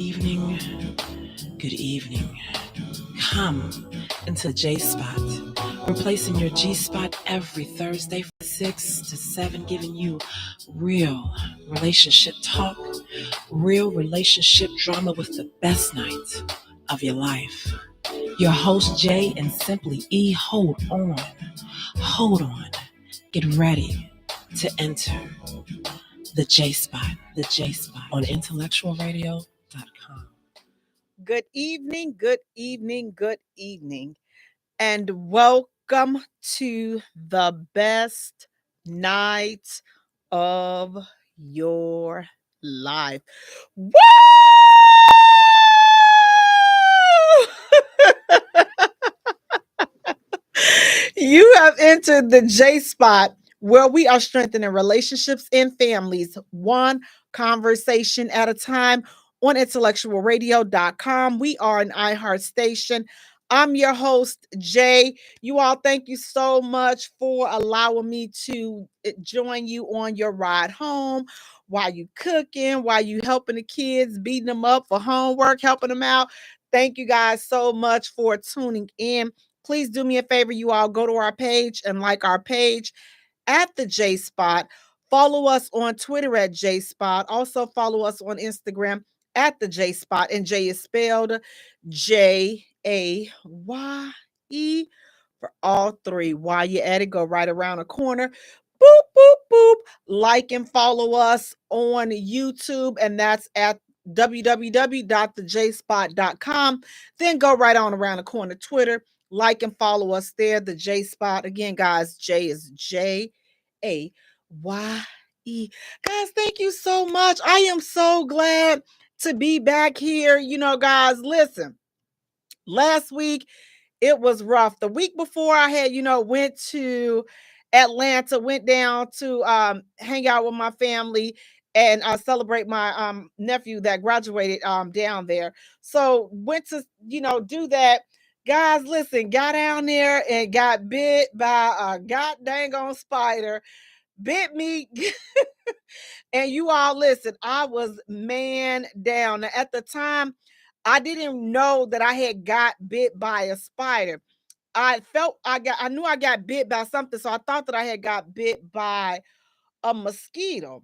Evening, good evening. Come into J Spot. We're placing your G Spot every Thursday from 6 to 7, giving you real relationship talk, real relationship drama with the best night of your life. Your host, Jay and Simply E, hold on, get ready to enter the J Spot on IntellectualRadio.com. Good evening, good evening, good evening, and welcome to the best night of your life. Woo! You have entered the J Spot where we are strengthening relationships and families, one conversation at a time on intellectualradio.com. We are an iHeart station. I'm your host, Jay. You all, thank you so much for allowing me to join you on your ride home while you cooking, while you helping the kids, beating them up for homework, helping them out. Thank you guys so much for tuning in. Please do me a favor, you all go to our page and like our page at the J Spot. Follow us on Twitter at J Spot. Also follow us on Instagram at the J Spot. And Jay is spelled Jaye for all three. While you're at it, go right around the corner. Boop, boop, boop. Like and follow us on YouTube, and that's at www.thejspot.com. Then go right on around the corner, Twitter. Like and follow us there, the J Spot. Again, guys, J is Jaye. Guys, thank you so much. I am so glad to be back here. Guys, listen, last week it was rough. The week before I had, went to Atlanta, went down to hang out with my family and celebrate my nephew that graduated down there. So went to, do that. Guys, listen, got down there and got bit by a god dang on spider. Bit me. And you all listen, I was man down. Now, at the time, I didn't know that I had got bit by a spider. I knew I got bit by something, so I thought that I had got bit by a mosquito.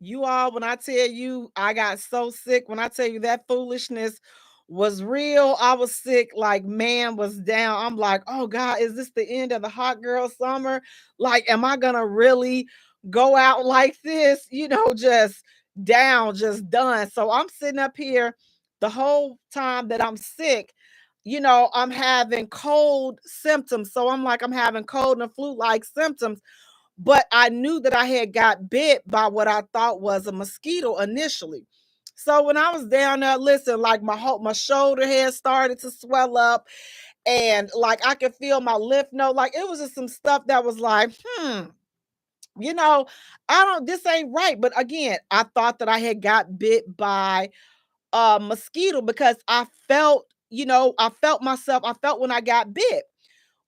You all, when I tell you I got so sick, when I tell you that foolishness was real, I was sick, like man was down. I'm like, oh God, is this the end of the hot girl summer? Like, am I gonna really go out like this? Just down, just done. So I'm sitting up here the whole time that I'm sick. I'm having cold symptoms. So I'm like, I'm having cold and flu like symptoms, but I knew that I had got bit by what I thought was a mosquito initially. So when I was down there, listen, like my shoulder had started to swell up, and like I could feel my lymph node. Like it was just some stuff that was like, you know, this ain't right. But again, I thought that I had got bit by a mosquito because I felt myself. I felt when I got bit.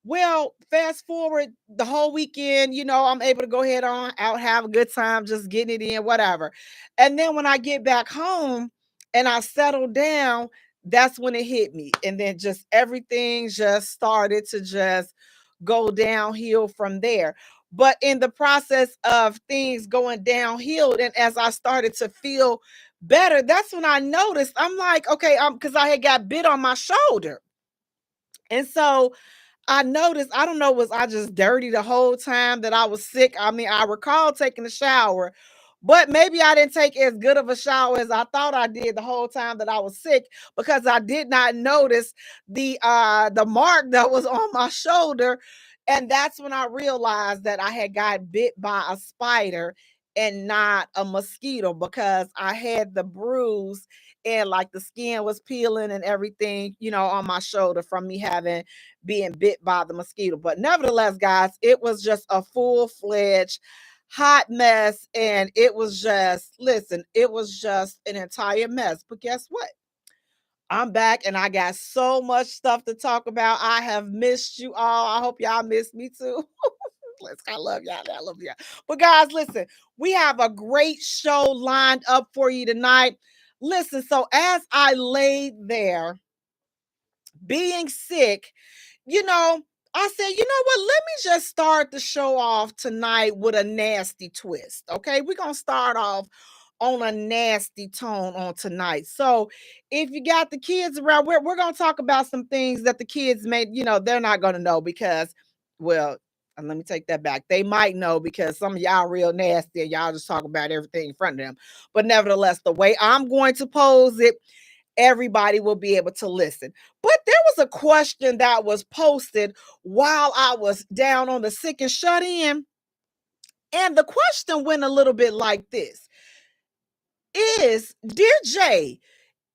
Well, fast forward the whole weekend, I'm able to go ahead on out, have a good time, just getting it in, whatever. And then when I get back home and I settle down, that's when it hit me. And then just everything just started to just go downhill from there. But in the process of things going downhill, and as I started to feel better, that's when I noticed I'm like, okay, because I had got bit on my shoulder. And so I noticed, I don't know, was I just dirty the whole time that I was sick? I mean, I recall taking a shower, but maybe I didn't take as good of a shower as I thought I did the whole time that I was sick, because I did not notice the mark that was on my shoulder. And that's when I realized that I had got bit by a spider and not a mosquito, because I had the bruise and like the skin was peeling and everything, on my shoulder from me having being bit by the mosquito. But nevertheless, guys, it was just a full-fledged hot mess. And it was just, listen, it was just an entire mess. But guess what? I'm back and I got so much stuff to talk about. I have missed you all. I hope y'all miss me too. I love y'all. I love y'all. But guys, listen, we have a great show lined up for you tonight. Listen, so as I laid there being sick, you know, I said, you know what? Let me just start the show off tonight with a nasty twist. Okay. We're going to start off on a nasty tone on tonight. So if you got the kids around, we're going to talk about some things that the kids may, they're not going to know because, well, and let me take that back. They might know because some of y'all real nasty and y'all just talk about everything in front of them. But nevertheless, the way I'm going to pose it, everybody will be able to listen. But there was a question that was posted while I was down on the sick and shut in. And the question went a little bit like this. Dear Jay,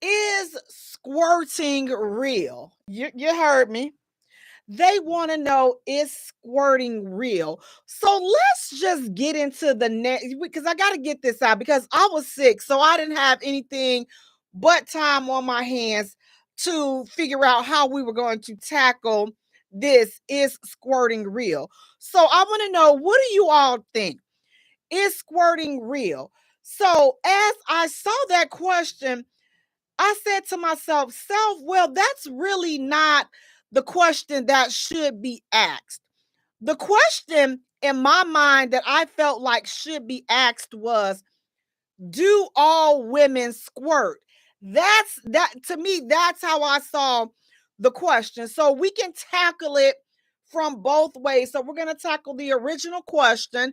is squirting real? You heard me. They want to know, is squirting real? So let's just get into the next, because I got to get this out because I was sick. So I didn't have anything but time on my hands to figure out how we were going to tackle this, is squirting real? So I want to know, what do you all think? Is squirting real? So as I saw that question, I said to myself, well, that's really not the question that should be asked. The question in my mind that I felt like should be asked was, do all women squirt? That to me, that's how I saw the question. So we can tackle it from both ways. So we're going to tackle the original question,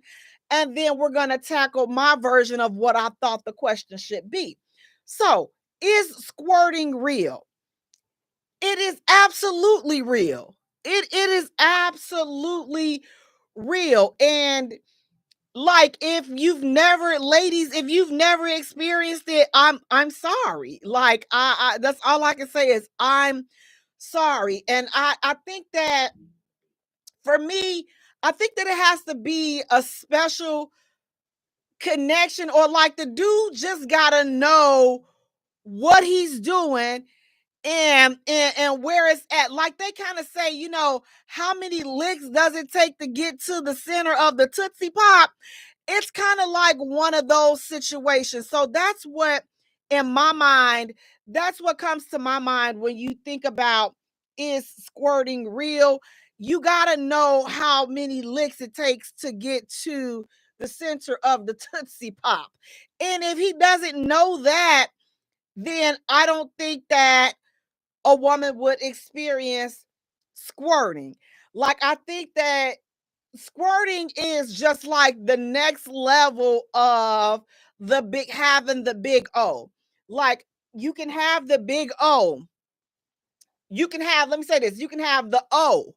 and then we're going to tackle my version of what I thought the question should be. So, is squirting real? It is absolutely real. It is absolutely real. And like, if you've never, ladies, if you've never experienced it, I'm sorry. Like, I that's all I can say is I'm sorry. And I think that for me, I think that it has to be a special connection, or like the dude just gotta know what he's doing and where it's at. Like they kind of say, how many licks does it take to get to the center of the Tootsie Pop? It's kind of like one of those situations. So that's what, in my mind, that's what comes to my mind when you think about, is squirting real? You got to know how many licks it takes to get to the center of the Tootsie Pop. And if he doesn't know that, then I don't think that a woman would experience squirting. Like, I think that squirting is just like the next level of having the big O. Like, you can have the big O. You can have, let me say this, you can have the O,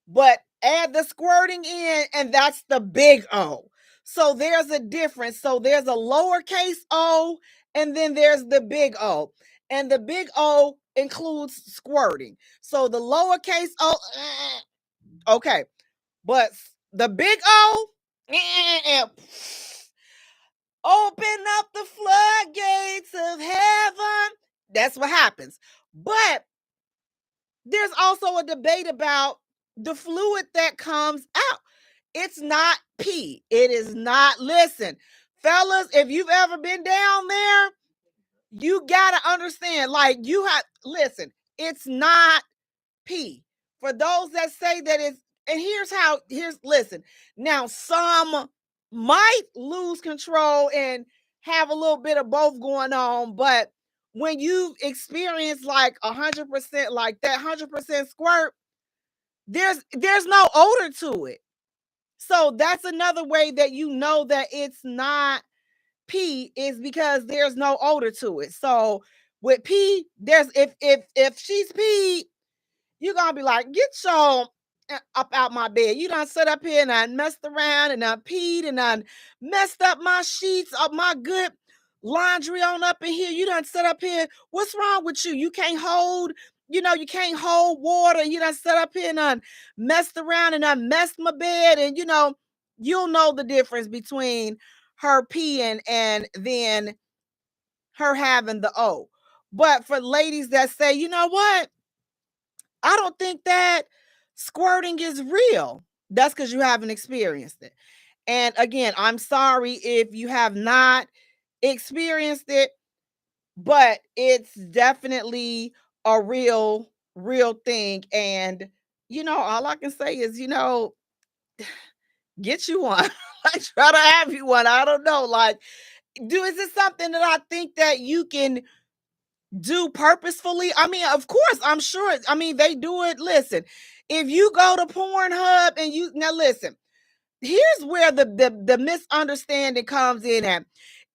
but add the squirting in, and that's the big O. So there's a difference. So there's a lowercase o, and then there's the big O. And the big O includes squirting. So the lowercase o, okay. But the big O, open up the floodgates of heaven. That's what happens. But there's also a debate about the fluid that comes out. It's not pee. It is not. Listen, fellas, if you've ever been down there, you got to understand, like, listen, it's not pee. For those that say that it's, and listen, now some might lose control and have a little bit of both going on, but when you experience like 100%, like that 100% squirt, there's no odor to it. So that's another way that you know that it's not pee, is because there's no odor to it. So with pee, there's, if she's peed, you're gonna be like, get your up out my bed. You done sit up here and I messed around and I peed and I messed up my sheets, up my good laundry on up in here. You done sit up here. What's wrong with you? You can't hold, you can't hold water. You done sit up here and I messed around and I messed my bed. And you'll know the difference between her peeing and then her having the O. But for ladies that say, you know what? I don't think that squirting is real. That's because you haven't experienced it. And again, I'm sorry if you have not experienced it, but it's definitely a real thing. And all I can say is, get you one. Like, try to have you one. I don't know. Like, is it something that I think that you can do purposefully? I mean, of course, I'm sure. I mean, they do it. Listen, if you go to Pornhub and now listen, here's where the misunderstanding comes in at.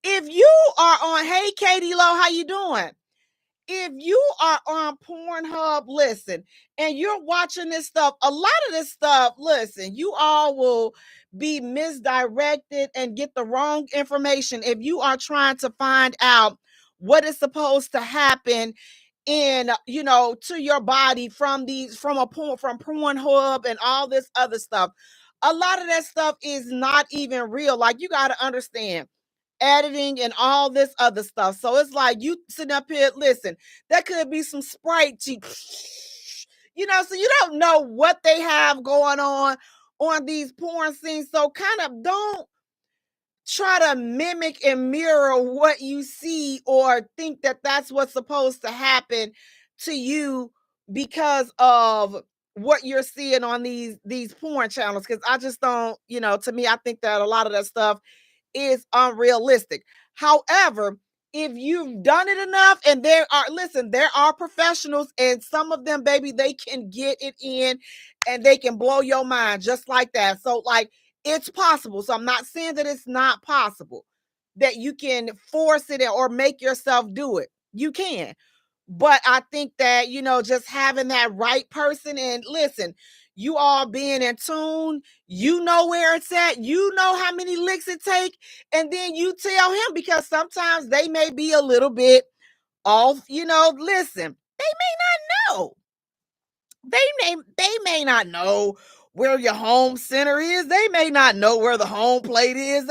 If you are on, hey Katie Lowe, how you doing? If you are on Pornhub, listen, and you're watching this stuff, a lot of this stuff, listen, you all will be misdirected and get the wrong information if you are trying to find out what is supposed to happen in to your body from Pornhub and all this other stuff. A lot of that stuff is not even real. Like, you got to understand editing and all this other stuff. So it's like you sitting up here, listen, that could be some Sprite, so you don't know what they have going on these porn scenes. So kind of don't try to mimic and mirror what you see or think that that's what's supposed to happen to you because of what you're seeing on these porn channels. Because I just don't, to me, I think that a lot of that stuff is unrealistic. However, if you've done it enough, and there are professionals, and some of them, baby, they can get it in and they can blow your mind just like that. So, like, it's possible. So I'm not saying that it's not possible that you can force it or make yourself do it. You can. But I think that, just having that right person, and listen, you all being in tune, you know where it's at, you know how many licks it take, and then you tell him, because sometimes they may be a little bit off, listen, they may not know. They may not know where your home center is. They may not know where the home plate is.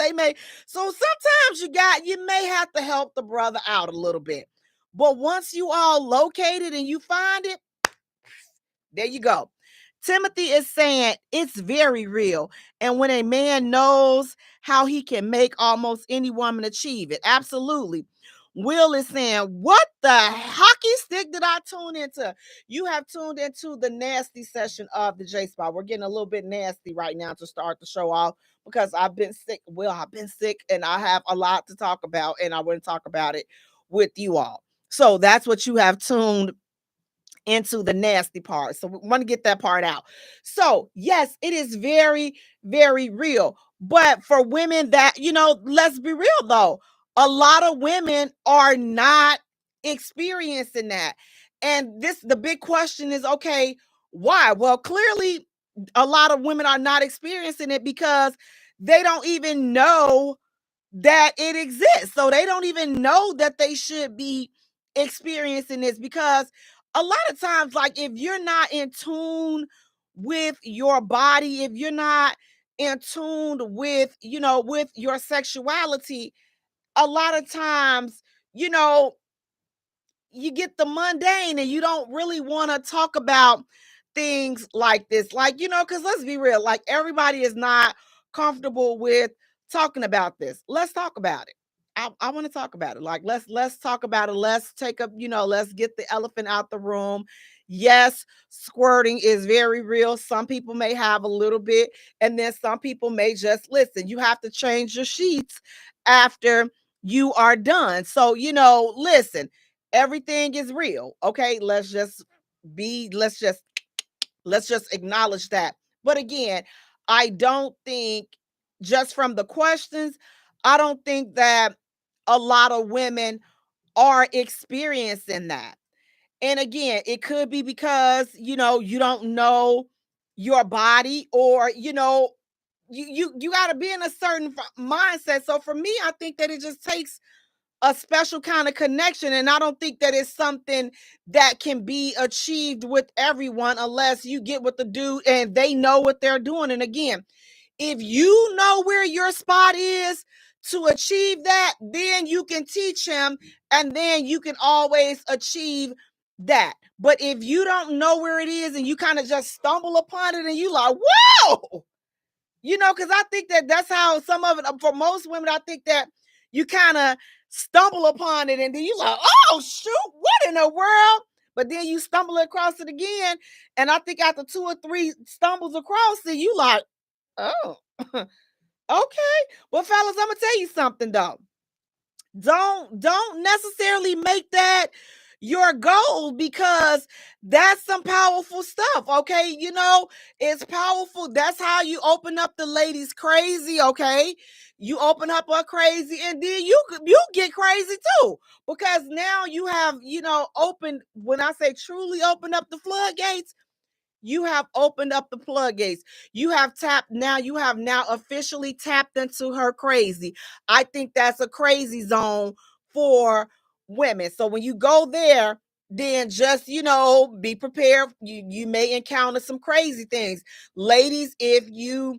So sometimes you may have to help the brother out a little bit. But once you all locate it and you find it, there you go. Timothy is saying it's very real. And when a man knows how he can make almost any woman achieve it, absolutely. Will is saying, what the hockey stick did I tune into? You have tuned into the nasty session of the J Spot. We're getting a little bit nasty right now to start the show off because I've been sick. Well, I've been sick and I have a lot to talk about, and I want to talk about it with you all. So that's what you have tuned into, the nasty part. So we want to get that part out. So yes, it is very, very real. But for women that, let's be real though, a lot of women are not experiencing that. And the big question is, okay, why? Well, clearly a lot of women are not experiencing it because they don't even know that it exists. So they don't even know that they should be experiencing this, because a lot of times, like, if you're not in tune with your body, if you're not in tune with your sexuality, a lot of times, you know, you get the mundane and you don't really want to talk about things like this. Like, because let's be real, like, everybody is not comfortable with talking about this. Let's talk about it. I want to talk about it. Like, let's talk about it. Let's take up, let's get the elephant out the room. Yes, squirting is very real. Some people may have a little bit, and then some people may just listen. You have to change your sheets after you are done. So, listen, everything is real. Okay, let's just acknowledge that. But again, I don't think, just from the questions, I don't think that a lot of women are experiencing that. And again, it could be because, you don't know your body, or, you got to be in a certain mindset. So for me, I think that it just takes a special kind of connection. And I don't think that it's something that can be achieved with everyone unless you get with the dude and they know what they're doing. And again, if you know where your spot is to achieve that, then you can teach him, and then you can always achieve that. But if you don't know where it is and you kind of just stumble upon it and you like, whoa, because I think that that's how some of it, for most women, I think that you kind of stumble upon it, and then you like, oh shoot, what in the world? But then you stumble across it again, and I think after 2 or 3 stumbles across it, you like, oh, okay. Well, fellas, I'm gonna tell you something though. Don't necessarily make that your goal, because that's some powerful stuff. Okay, it's powerful. That's how you open up the ladies crazy. Okay, you open up her crazy, and then you get crazy too, because now you have opened. When I say truly open up the floodgates, you have opened up the floodgates. You have now officially tapped into her crazy. I think that's a crazy zone for women. So when you go there, then just, be prepared. You may encounter some crazy things. Ladies, if you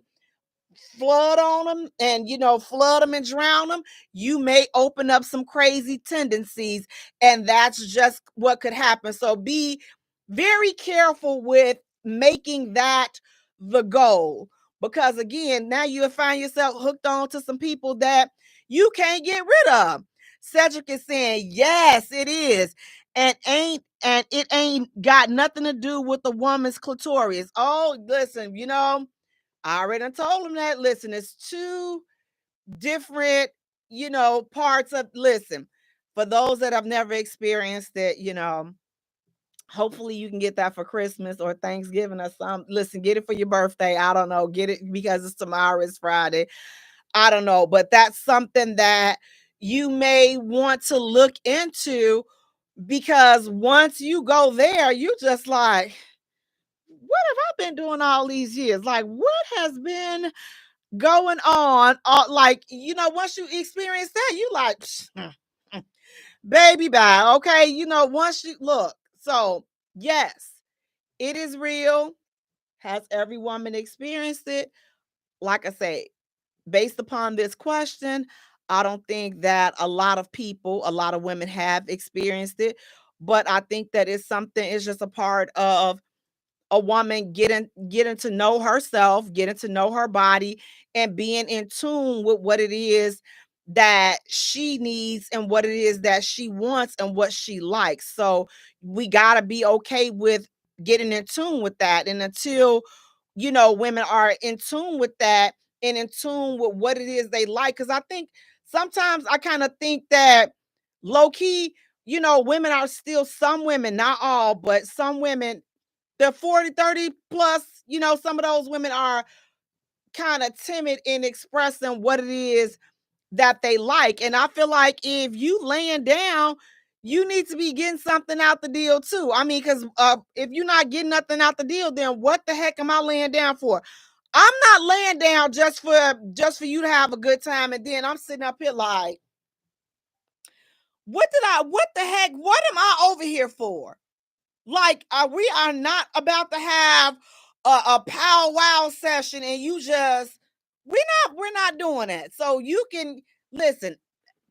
flood on them and flood them and drown them, you may open up some crazy tendencies, and that's just what could happen. So be very careful with making that the goal, because again, now you find yourself hooked on to some people that you can't get rid of. Cedric is saying yes, it is, and it ain't got nothing to do with the woman's clitoris. Oh, listen, I already told him that. Listen, it's two different, parts of. Listen, for those that have never experienced it, hopefully you can get that for Christmas or Thanksgiving or something. Listen, get it for your birthday. I don't know. Get it because it's tomorrow, it's Friday. I don't know, but that's something that you may want to look into, because once you go there, you just like, what have I been doing all these years? Like, what has been going on? Like, once you experience that, you like, baby, bye. Okay. Once you look. So, yes, it is real. Has every woman experienced it? Like I say, based upon this question, I don't think that a lot of women have experienced it, but I think that it's just a part of a woman getting to know herself, getting to know her body, and being in tune with what it is that she needs and what it is that she wants and what she likes. So we got to be okay with getting in tune with that. And until women are in tune with that and in tune with what it is they like, because I think sometimes I kind of think that low key, women are still, some women, not all, but some women, they're 40, 30 plus, some of those women are kind of timid in expressing what it is that they like. And I feel like if you laying down, you need to be getting something out the deal too. I mean, because if you're not getting nothing out the deal, then what the heck am I laying down for? I'm not laying down just for you to have a good time, and then I'm sitting up here like, what the heck, what am I over here for? Like, we are not about to have a powwow session, and we're not doing that. So you can listen.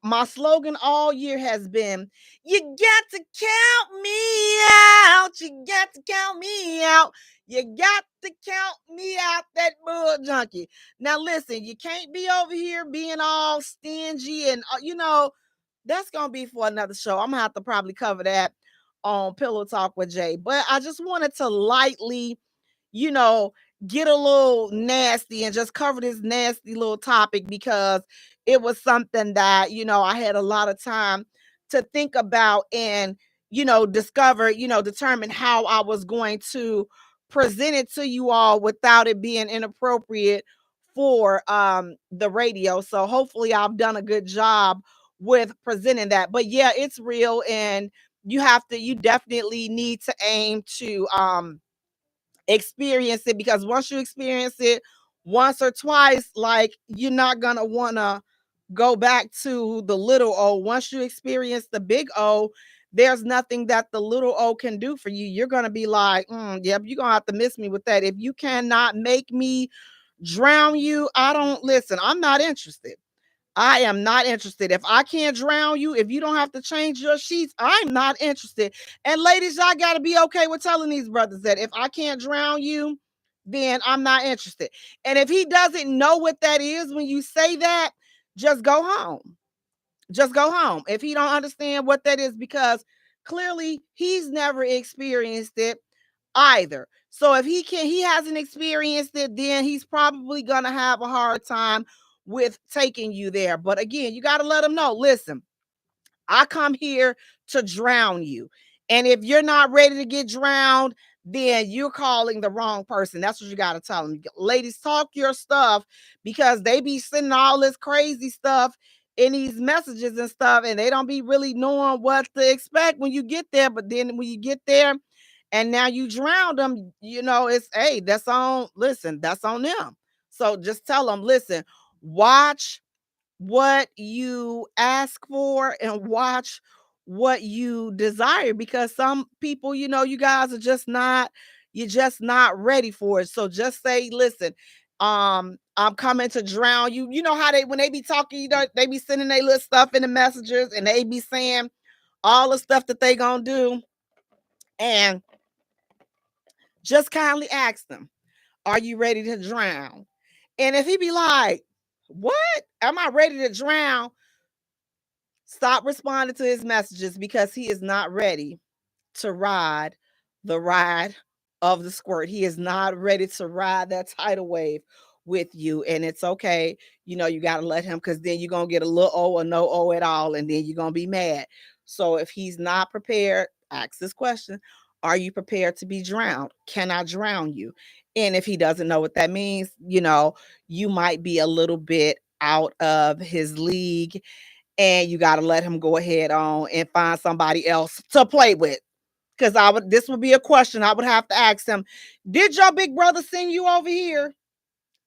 My slogan all year has been, you got to count me out. You got to count me out. You got to count me out, that bull junkie. Now listen, you can't be over here being all stingy, and that's gonna be for another show. I'm gonna have to probably cover that on Pillow Talk with Jay. But I just wanted to lightly, you know, get a little nasty and just cover this nasty little topic, because it was something that, I had a lot of time to think about and, determine how I was going to present it to you all without it being inappropriate for the radio. So hopefully I've done a good job with presenting that. But yeah, it's real, and you definitely need to aim to experience it, because once you experience it once or twice, like, you're not gonna want to go back to the little O. Once you experience the big O, there's nothing that the little O can do for you. You're gonna be like, yep, you're gonna have to miss me with that. If you cannot make me drown you, I'm not interested. I am not interested. If I can't drown you, if you don't have to change your sheets, I'm not interested. And ladies, y'all got to be okay with telling these brothers that if I can't drown you, then I'm not interested. And if he doesn't know what that is when you say that, just go home. Just go home if he don't understand what that is, because clearly he's never experienced it either. So if he hasn't experienced it, then he's probably gonna have a hard time with taking you there. But again, you got to let him know, listen, I come here to drown you. And if you're not ready to get drowned, then you're calling the wrong person. That's what you got to tell them. Ladies, talk your stuff, because they be sending all this crazy stuff in these messages and stuff, and they don't be really knowing what to expect when you get there. But then when you get there and now you drown them, it's, hey, that's on them. So just tell them, listen, watch what you ask for and watch what you desire, because some people, you guys are just not, you're just not ready for it. So just say, listen, I'm coming to drown you. You know how they, when they be talking, they be sending their little stuff in the messages, and they be saying all the stuff that they gonna do. And just kindly ask them, are you ready to drown? And if he be like, what? Am I ready to drown? Stop responding to his messages, because he is not ready to ride the ride of the squirt. He is not ready to ride that tidal wave with you. And it's okay. You got to let him, because then you're going to get a little O or no O at all. And then you're going to be mad. So if he's not prepared, ask this question. Are you prepared to be drowned? Can I drown you? And if he doesn't know what that means, you might be a little bit out of his league, and you got to let him go ahead on and find somebody else to play with. Because this would be a question I would have to ask him. Did your big brother send you over here?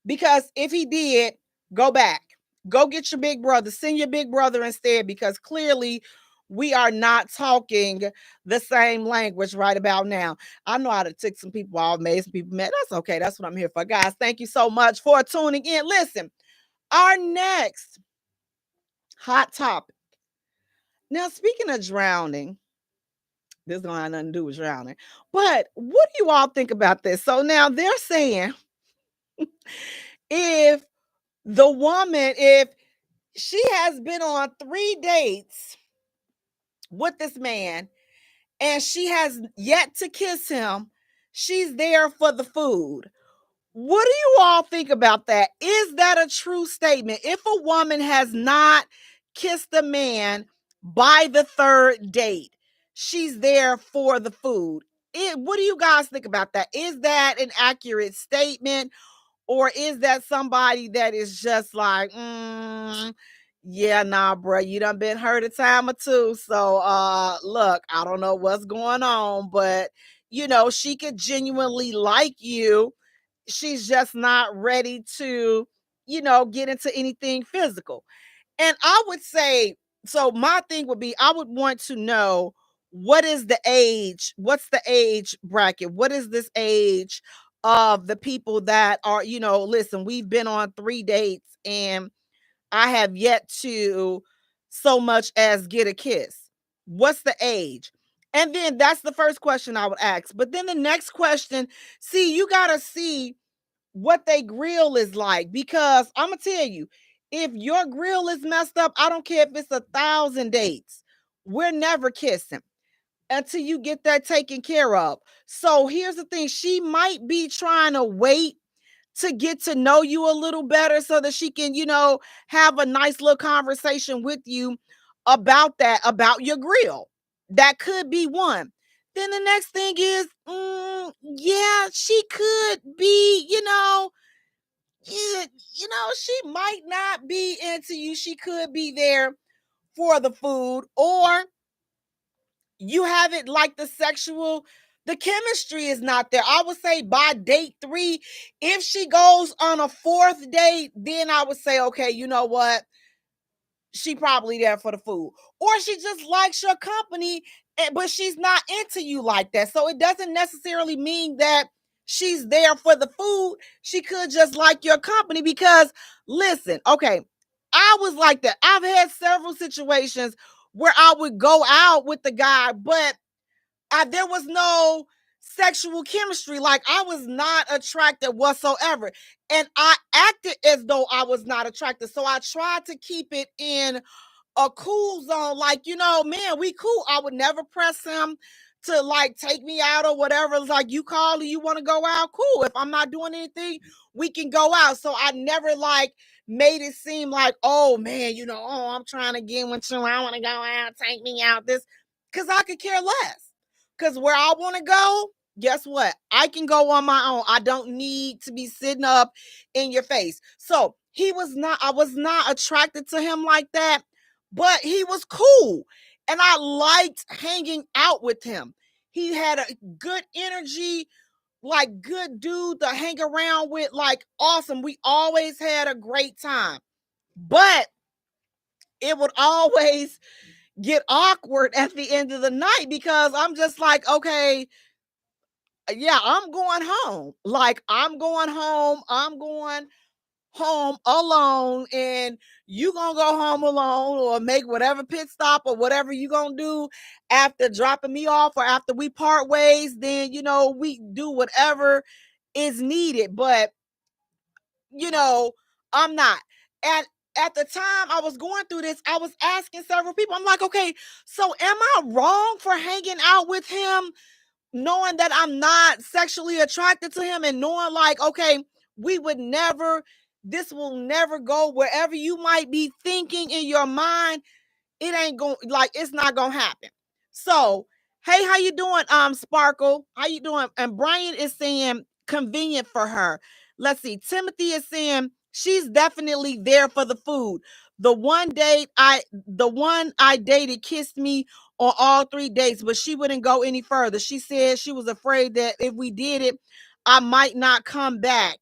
Because if he did, go back. Go get your big brother. Send your big brother instead, because clearly we are not talking the same language right about now. I know how to tick some people off, made some people mad. That's okay. That's what I'm here for. Guys, thank you so much for tuning in. Listen, our next hot topic. Now, speaking of drowning, this don't have nothing to do with drowning. But what do you all think about this? So now they're saying, if if she has been on 3 dates with this man and she has yet to kiss him, she's there for the food. What do you all think about that? Is that a true statement? If a woman has not kissed a man by the 3rd date, she's there for the food. What do you guys think about that? Is that an accurate statement? Or is that somebody that is just like, yeah, nah, bro, you done been hurt a time or two. So, look, I don't know what's going on, but, she could genuinely like you. She's just not ready to, get into anything physical. And I would say, so my thing would be, I would want to know, what is the age? What's the age bracket? What is this age of the people that are, listen, we've been on 3 dates and I have yet to so much as get a kiss. What's the age? And then that's the first question I would ask. But then the next question, see, you got to see what they grill is like, because I'm gonna tell you, if your grill is messed up, I don't care if it's 1,000 dates, we're never kissing until you get that taken care of. So here's the thing, she might be trying to wait to get to know you a little better so that she can, have a nice little conversation with you about that, about your grill. That could be one. Then the next thing is, yeah, she could be, she might not be into you. She could be there for the food, or you have it like the chemistry is not there. I would say by date 3, if she goes on a 4th date, then I would say, okay, you know what? She probably there for the food, or she just likes your company, but she's not into you like that. So it doesn't necessarily mean that she's there for the food. She could just like your company, because listen, okay, I was like that. I've had several situations where I would go out with the guy, but there was no sexual chemistry. Like, I was not attracted whatsoever. And I acted as though I was not attracted. So I tried to keep it in a cool zone. Like, man, we cool. I would never press him to like take me out or whatever. It's like, you call and you want to go out, cool. If I'm not doing anything, we can go out. So I never like made it seem like, oh man, oh, I'm trying to get with you. I want to go out, take me out. This, because I could care less. Because where I want to go, guess what? I can go on my own. I don't need to be sitting up in your face. So I was not attracted to him like that, but he was cool. And I liked hanging out with him. He had a good energy, like good dude to hang around with, like awesome. We always had a great time. But it would always get awkward at the end of the night because I'm just like, okay, yeah, I'm going home. Like, I'm going home. I'm going home alone, and you gonna go home alone or make whatever pit stop or whatever you gonna do after dropping me off or after we part ways. Then, we do whatever is needed. But, I'm not. And at the time I was going through this, I was asking several people, I'm like, okay, so am I wrong for hanging out with him, knowing that I'm not sexually attracted to him and knowing like, okay, this will never go wherever you might be thinking in your mind. It ain't going, like, it's not going to happen. So, hey, how you doing? Sparkle, how you doing? And Brian is saying convenient for her. Let's see. Timothy is saying she's definitely there for the food. The one I dated kissed me on all 3 dates, but she wouldn't go any further. She said she was afraid that if we did it, I might not come back.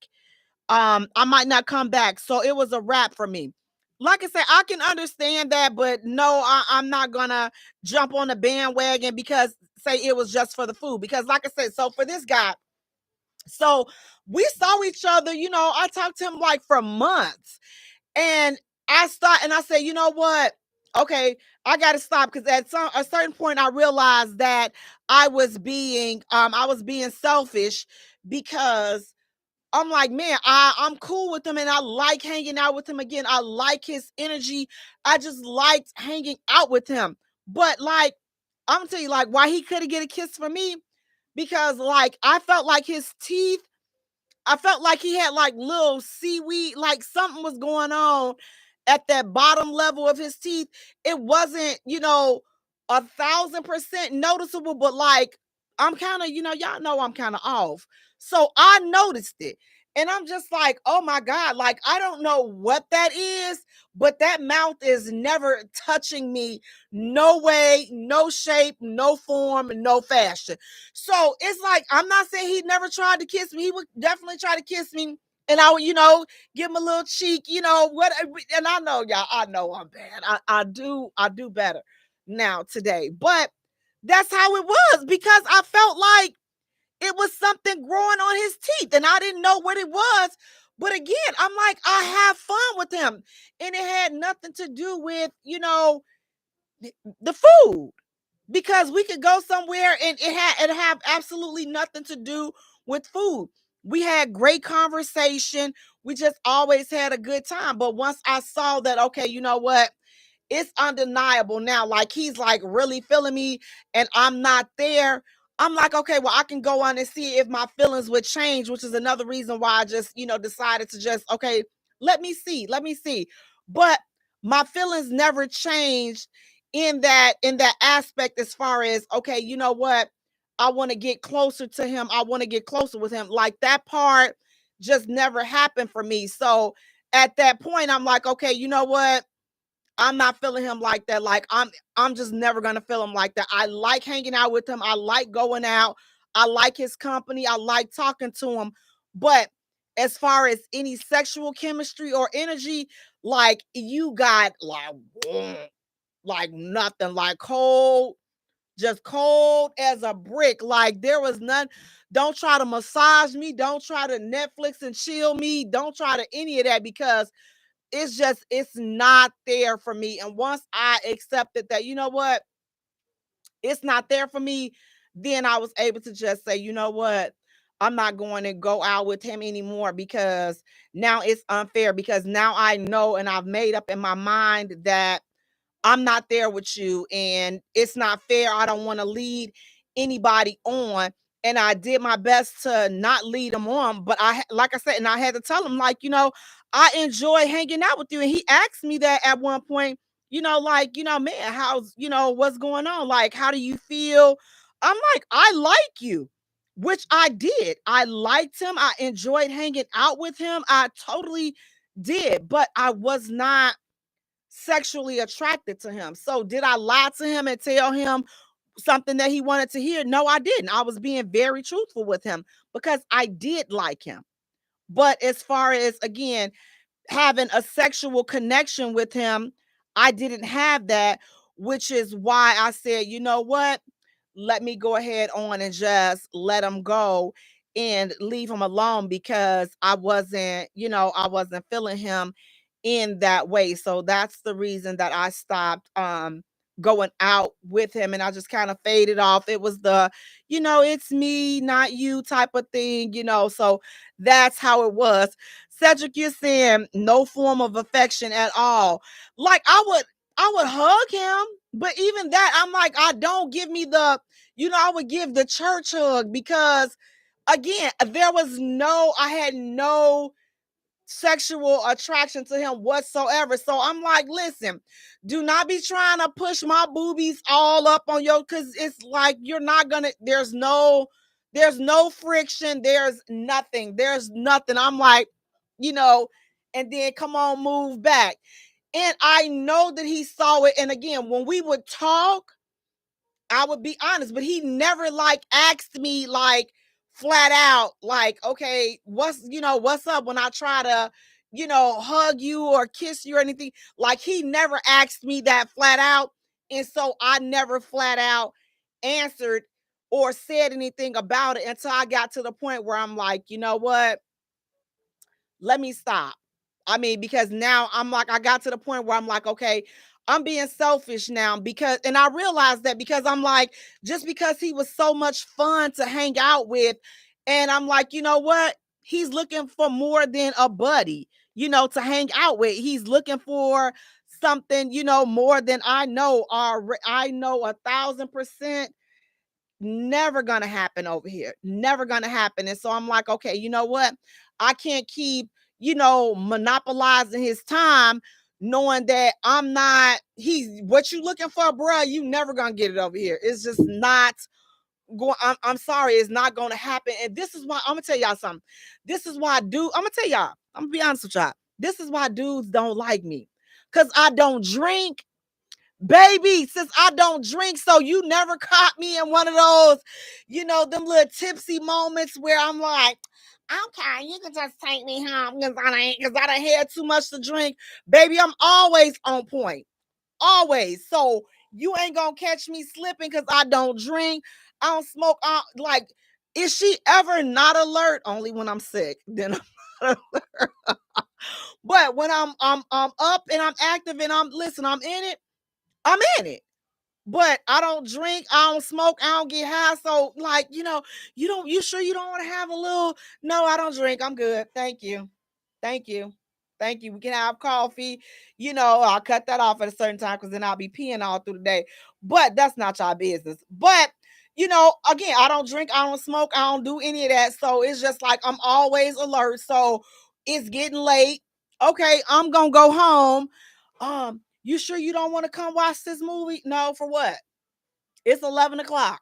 I might not come back. So it was a wrap for me. Like I said, I can understand that, but no, I'm not gonna jump on the bandwagon because say it was just for the food. Because like I said, so for this guy, so we saw each other, I talked to him like for months. And I said, you know what? Okay, I gotta stop because at a certain point I realized that I was being selfish because I'm like, man, I'm cool with him and I like hanging out with him again. I like his energy. I just liked hanging out with him. But like, I'm gonna tell you, like, why he couldn't get a kiss from me, because like I felt like his teeth, I felt like he had like little seaweed, like something was going on at that bottom level of his teeth. It wasn't, 1,000% noticeable, but like I'm kind of, y'all know I'm kind of off. So I noticed it. And I'm just like, oh my God, like I don't know what that is, but that mouth is never touching me. No way, no shape, no form, no fashion. So it's like, I'm not saying he never tried to kiss me. He would definitely try to kiss me. And I would, give him a little cheek, what, and I know y'all, I know I'm bad. I do better now today. But that's how it was because I felt like it was something growing on his teeth and I didn't know what it was. But again, I'm like, I have fun with him. And it had nothing to do with, the food, because we could go somewhere and it have absolutely nothing to do with food. We had great conversation. We just always had a good time. But once I saw that, okay, you know what? It's undeniable now. Like he's like really feeling me and I'm not there. I'm like, okay, well, I can go on and see if my feelings would change, which is another reason why I just, decided to just, okay, let me see. But my feelings never changed in that aspect as far as, okay, you know what? I want to get closer to him. I want to get closer with him. Like that part just never happened for me. So at that point, I'm like, okay, you know what? I'm not feeling him like that. Like I'm just never gonna feel him like that. I like hanging out with him. I like going out. I like his company. I like talking to him. But as far as any sexual chemistry or energy, like you got like nothing, like cold, just cold as a brick. Like there was none. Don't try to massage me. Don't try to Netflix and chill me. Don't try to any of that because it's not there for me. And once I accepted that, you know what, it's not there for me, then I was able to just say, you know what, I'm not going to go out with him anymore because now it's unfair, because now I know and I've made up in my mind that I'm not there with you and it's not fair. I don't want to lead anybody on. And I did my best to not lead him on. But like I said, and I had to tell him, like, I enjoy hanging out with you. And he asked me that at one point, like, man, how's, what's going on? Like, how do you feel? I'm like, I like you, which I did. I liked him. I enjoyed hanging out with him. I totally did. But I was not sexually attracted to him. So did I lie to him and tell him something that he wanted to hear? No, I didn't. I was being very truthful with him because I did like him. But as far as, again, having a sexual connection with him, I didn't have that, which is why I said, you know what? Let me go ahead on and just let him go and leave him alone because I wasn't feeling him in that way. So that's the reason that I stopped going out with him and I just kind of faded off. It was the, it's me, not you type of thing. So that's how it was. Cedric, you're saying no form of affection at all. Like I would hug him, but even that, I'm like, I don't give me the, I would give the church hug because again, I had no sexual attraction to him whatsoever. So I'm like, listen, do not be trying to push my boobies all up on you because it's like you're not gonna, there's no friction, there's nothing. I'm like, and then come on, move back. And I know that he saw it. And again, when we would talk, I would be honest, but he never like asked me like flat out, like, okay, what's up when I try to, hug you or kiss you or anything. Like he never asked me that flat out. And so I never flat out answered or said anything about it until I got to the point where I'm like, you know what? Let me stop. I mean, because now I'm like, I got to the point where I'm like, okay, I'm being selfish now and I realized that because I'm like, just because he was so much fun to hang out with. And I'm like, you know what? He's looking for more than a buddy, to hang out with. He's looking for something, more than I know. I know 1,000% never gonna happen over here. Never gonna happen. And so I'm like, okay, you know what? I can't keep, monopolizing his time, knowing that he's what you looking for, bruh. You never gonna get it over here. It's just not going. I'm sorry, it's not gonna happen. And this is why I'm gonna tell y'all something. This is why I'm gonna tell y'all, I'm gonna be honest with y'all. This is why dudes don't like me. Cause I don't drink. Baby, since I don't drink, so you never caught me in one of those, them little tipsy moments where I'm like, okay, you can just take me home because I done had too much to drink. Baby, I'm always on point. Always. So you ain't gonna catch me slipping because I don't drink. I don't smoke. Like, is she ever not alert? Only when I'm sick. Then I'm but when I'm up and I'm active and I'm in it. I'm in it. But I don't drink, I don't smoke, I don't get high. So, like, you sure you don't want to have a little? No, I don't drink. I'm good. Thank you. Thank you. Thank you. We can have coffee. I'll cut that off at a certain time because then I'll be peeing all through the day. But that's not your business. But, again, I don't drink, I don't smoke, I don't do any of that. So it's just like I'm always alert. So it's getting late. Okay, I'm gonna go home. You sure you don't want to come watch this movie? No, for what? It's 11 o'clock.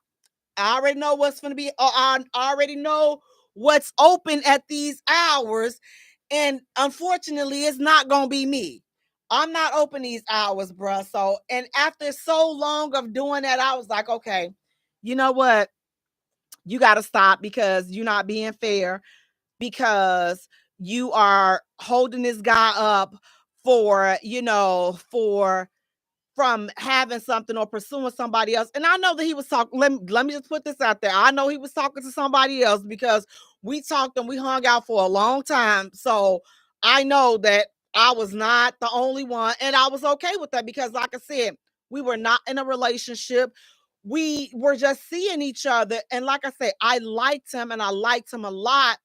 I already know what's going to be. I already know what's open at these hours. And unfortunately, it's not going to be me. I'm not open these hours, bruh. So, and after so long of doing that, I was like, okay, you know what? You got to stop because you're not being fair, because you are holding this guy up for from having something or pursuing somebody else. And I know that he was talking. Let me just put this out there. I know he was talking to somebody else because we talked and we hung out for a long time. So I know that I was not the only one. And I was okay with that because, like I said, we were not in a relationship. We were just seeing each other. And like I said, I liked him and I liked him a lot.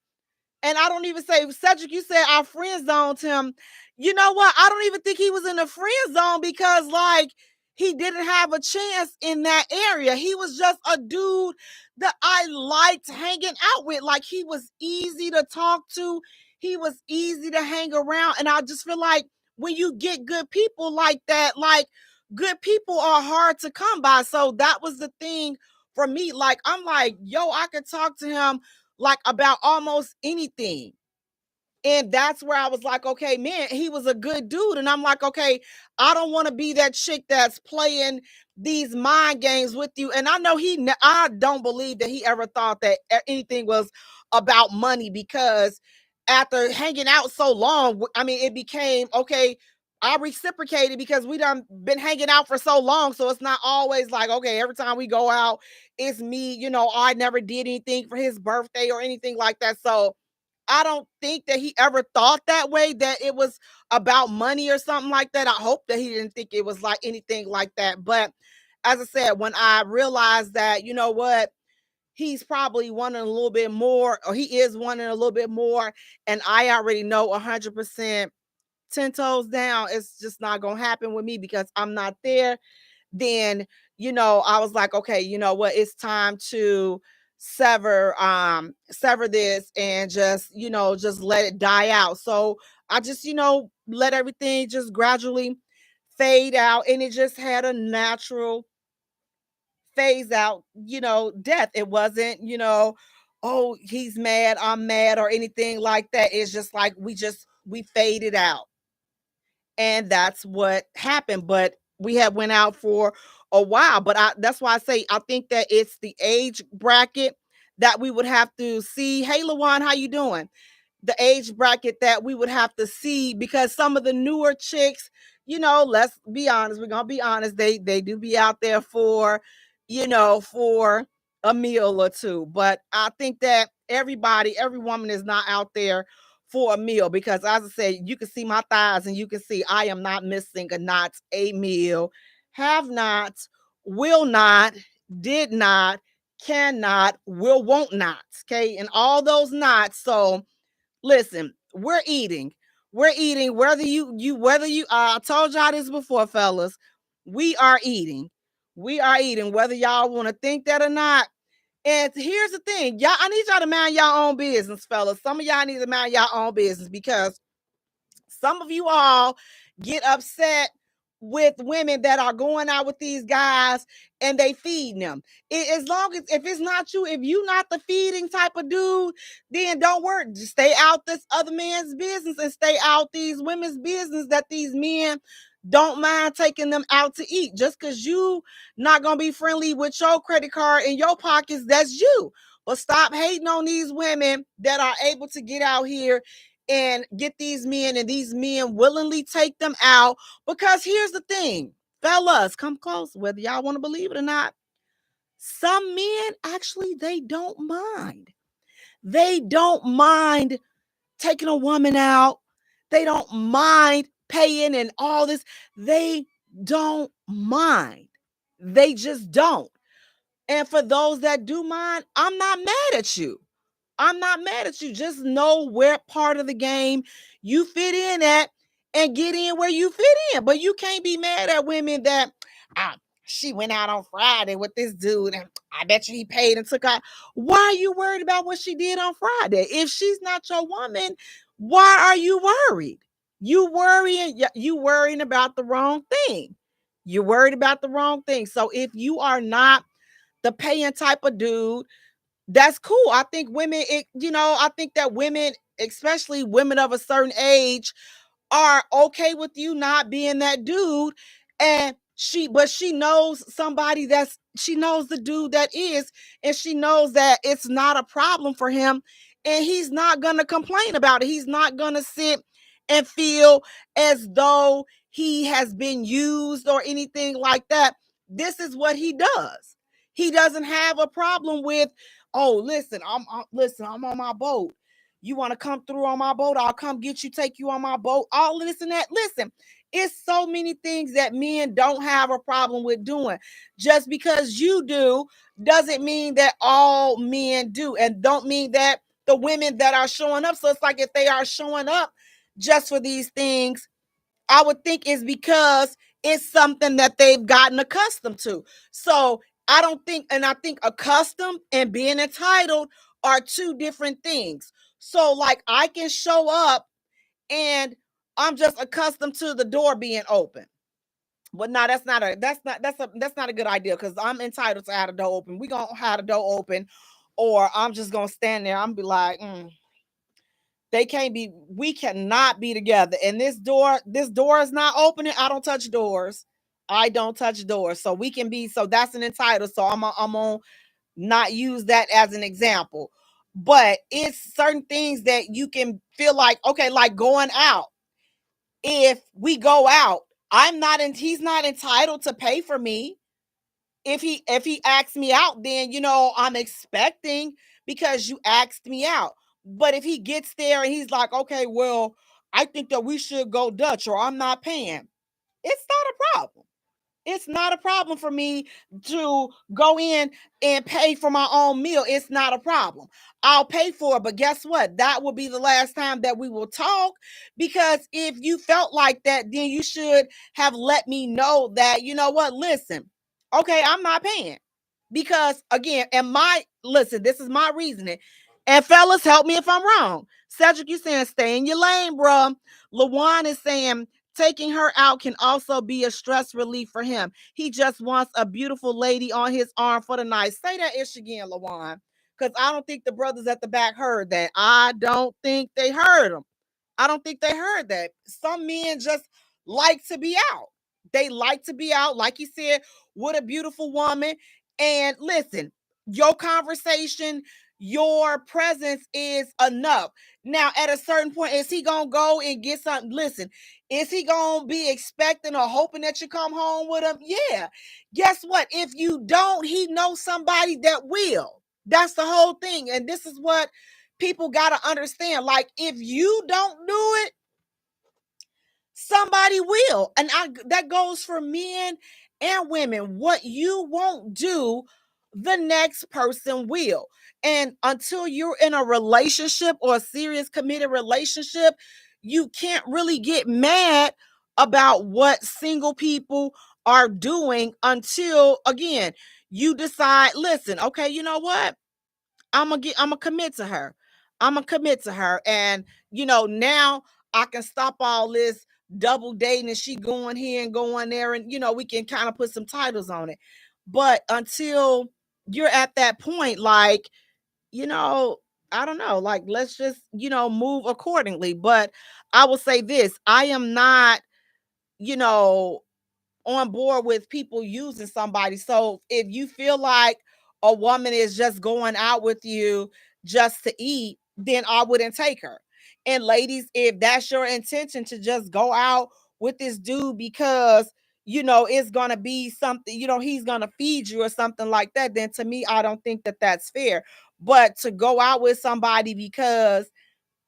And I don't even say, Cedric, you said I friend zoned him. You know what? I don't even think he was in the friend zone because, like, he didn't have a chance in that area. He was just a dude that I liked hanging out with. Like, he was easy to talk to, he was easy to hang around. And I just feel like when you get good people like that, like, good people are hard to come by. So that was the thing for me. Like, I'm like, yo, I could talk to him like about almost anything. And that's where I was like, okay, man, he was a good dude. And I'm like, okay, I don't want to be that chick that's playing these mind games with you. And I know I don't believe that he ever thought that anything was about money, because after hanging out so long, I mean, it became, okay, I reciprocated because we done been hanging out for so long. So it's not always like, okay, every time we go out, it's me, I never did anything for his birthday or anything like that. So I don't think that he ever thought that way, that it was about money or something like that. I hope that he didn't think it was like anything like that. But as I said, when I realized that, you know what, he's probably wanting a little bit more, or he is wanting a little bit more, and I already know 100%, 10 toes down, it's just not going to happen with me because I'm not there. Then, I was like, okay, you know what, it's time to sever this and just, just let it die out. So I just, let everything just gradually fade out, and it just had a natural phase out, death. It wasn't, oh, he's mad, I'm mad, or anything like that. It's just like we faded out, and that's what happened. But we had went out for a while. But that's why I say I think that it's the age bracket that we would have to see. Hey, Lawan, how you doing? The age bracket that we would have to see, because some of the newer chicks, let's be honest, we're gonna be honest, they do be out there for, for a meal or two. But I think that every woman is not out there for a meal, because as I said, you can see my thighs and you can see I am not missing a meal, have not, will not, did not, cannot, will, won't not. Okay. And all those nots. So listen, we're eating, whether you I told y'all this before, fellas, we are eating whether y'all want to think that or not. And here's the thing, y'all, I need y'all to mind your own business, fellas. Some of y'all need to mind your own business, because some of you all get upset with women that are going out with these guys and they feeding them. As long as, if it's not you, if you not the feeding type of dude, then don't worry. Just stay out this other man's business and stay out these women's business that these men don't mind taking them out to eat. Just because you not gonna be friendly with your credit card in your pockets, that's you. But stop hating on these women that are able to get out here and get these men, and these men willingly take them out. Because here's the thing, fellas, come close, whether y'all want to believe it or not, some men actually, they don't mind taking a woman out. They don't mind paying and all this. They don't mind. They just don't. And for those that do mind, I'm not mad at you. I'm not mad at you. Just know where part of the game you fit in at, and get in where you fit in. But you can't be mad at women that, ah, she went out on Friday with this dude and I bet you he paid and took out. Why are you worried about what she did on Friday? If she's not your woman, why are you worried? You worrying about the wrong thing. You're worried about the wrong thing. So if you are not the paying type of dude, that's cool. I think I think that women, especially women of a certain age, are okay with you not being that dude. And she knows somebody she knows the dude that is, and she knows that it's not a problem for him, and he's not gonna complain about it. He's not gonna sit and feel as though he has been used or anything like that. This is what he does. He doesn't have a problem with, oh, listen, I'm on my boat. You want to come through on my boat? I'll come get you, take you on my boat. All this and that. Listen, it's so many things that men don't have a problem with doing. Just because you do doesn't mean that all men do, and don't mean that the women that are showing up. So it's like if they are showing up just for these things, I would think it's because it's something that they've gotten accustomed to. So I don't think, and I think accustomed and being entitled are two different things. So like I can show up and I'm just accustomed to the door being open. But no, that's not a good idea because I'm entitled to have the door open. We gonna have the door open, or I'm just gonna stand there. I'm be like, they can't be, we cannot be together. And this door is not opening. I don't touch doors. I don't touch doors. So we can be, so that's an entitled. So I'm gonna not use that as an example. But it's certain things that you can feel like, okay, like going out. If we go out, he's not entitled to pay for me. If he asks me out, then I'm expecting because you asked me out. But if he gets there and he's like, okay, well, I think that we should go Dutch or I'm not paying, it's not a problem. It's not a problem for me to go in and pay for my own meal. It's not a problem. I'll pay for it. But guess what? That will be the last time that we will talk, because if you felt like that, then you should have let me know that, you know what, listen, okay, I'm not paying. Because again, listen, this is my reasoning. And fellas, help me if I'm wrong. Cedric, you saying stay in your lane, bro. LaJuan is saying taking her out can also be a stress relief for him. He just wants a beautiful lady on his arm for the night. Say that ish again, LaJuan. Because I don't think the brothers at the back heard that. I don't think they heard them. I don't think they heard that. Some men just like to be out. They like to be out, like you said, with a beautiful woman. And listen, your conversation, your presence is enough. Now, at a certain point, is he going to go and get something? Listen, is he going to be expecting or hoping that you come home with him? Yeah. Guess what? If you don't, he knows somebody that will. That's the whole thing. And this is what people got to understand. Like, if you don't do it, somebody will. And that goes for men and women. What you won't do, the next person will. And until you're in a relationship or a serious committed relationship, you can't really get mad about what single people are doing until, again, you decide, listen, okay, you know what? I'm gonna commit to her. I'm gonna commit to her. And now I can stop all this double dating and she going here and going there, and we can kind of put some titles on it. But until you're at that point, like, I don't know, like, let's just, move accordingly. But I will say this, I am not, you know, on board with people using somebody. So if you feel like a woman is just going out with you just to eat, then I wouldn't take her. And ladies, if that's your intention to just go out with this dude because it's gonna be something, he's gonna feed you or something like that, then to me, I don't think that that's fair. But to go out with somebody because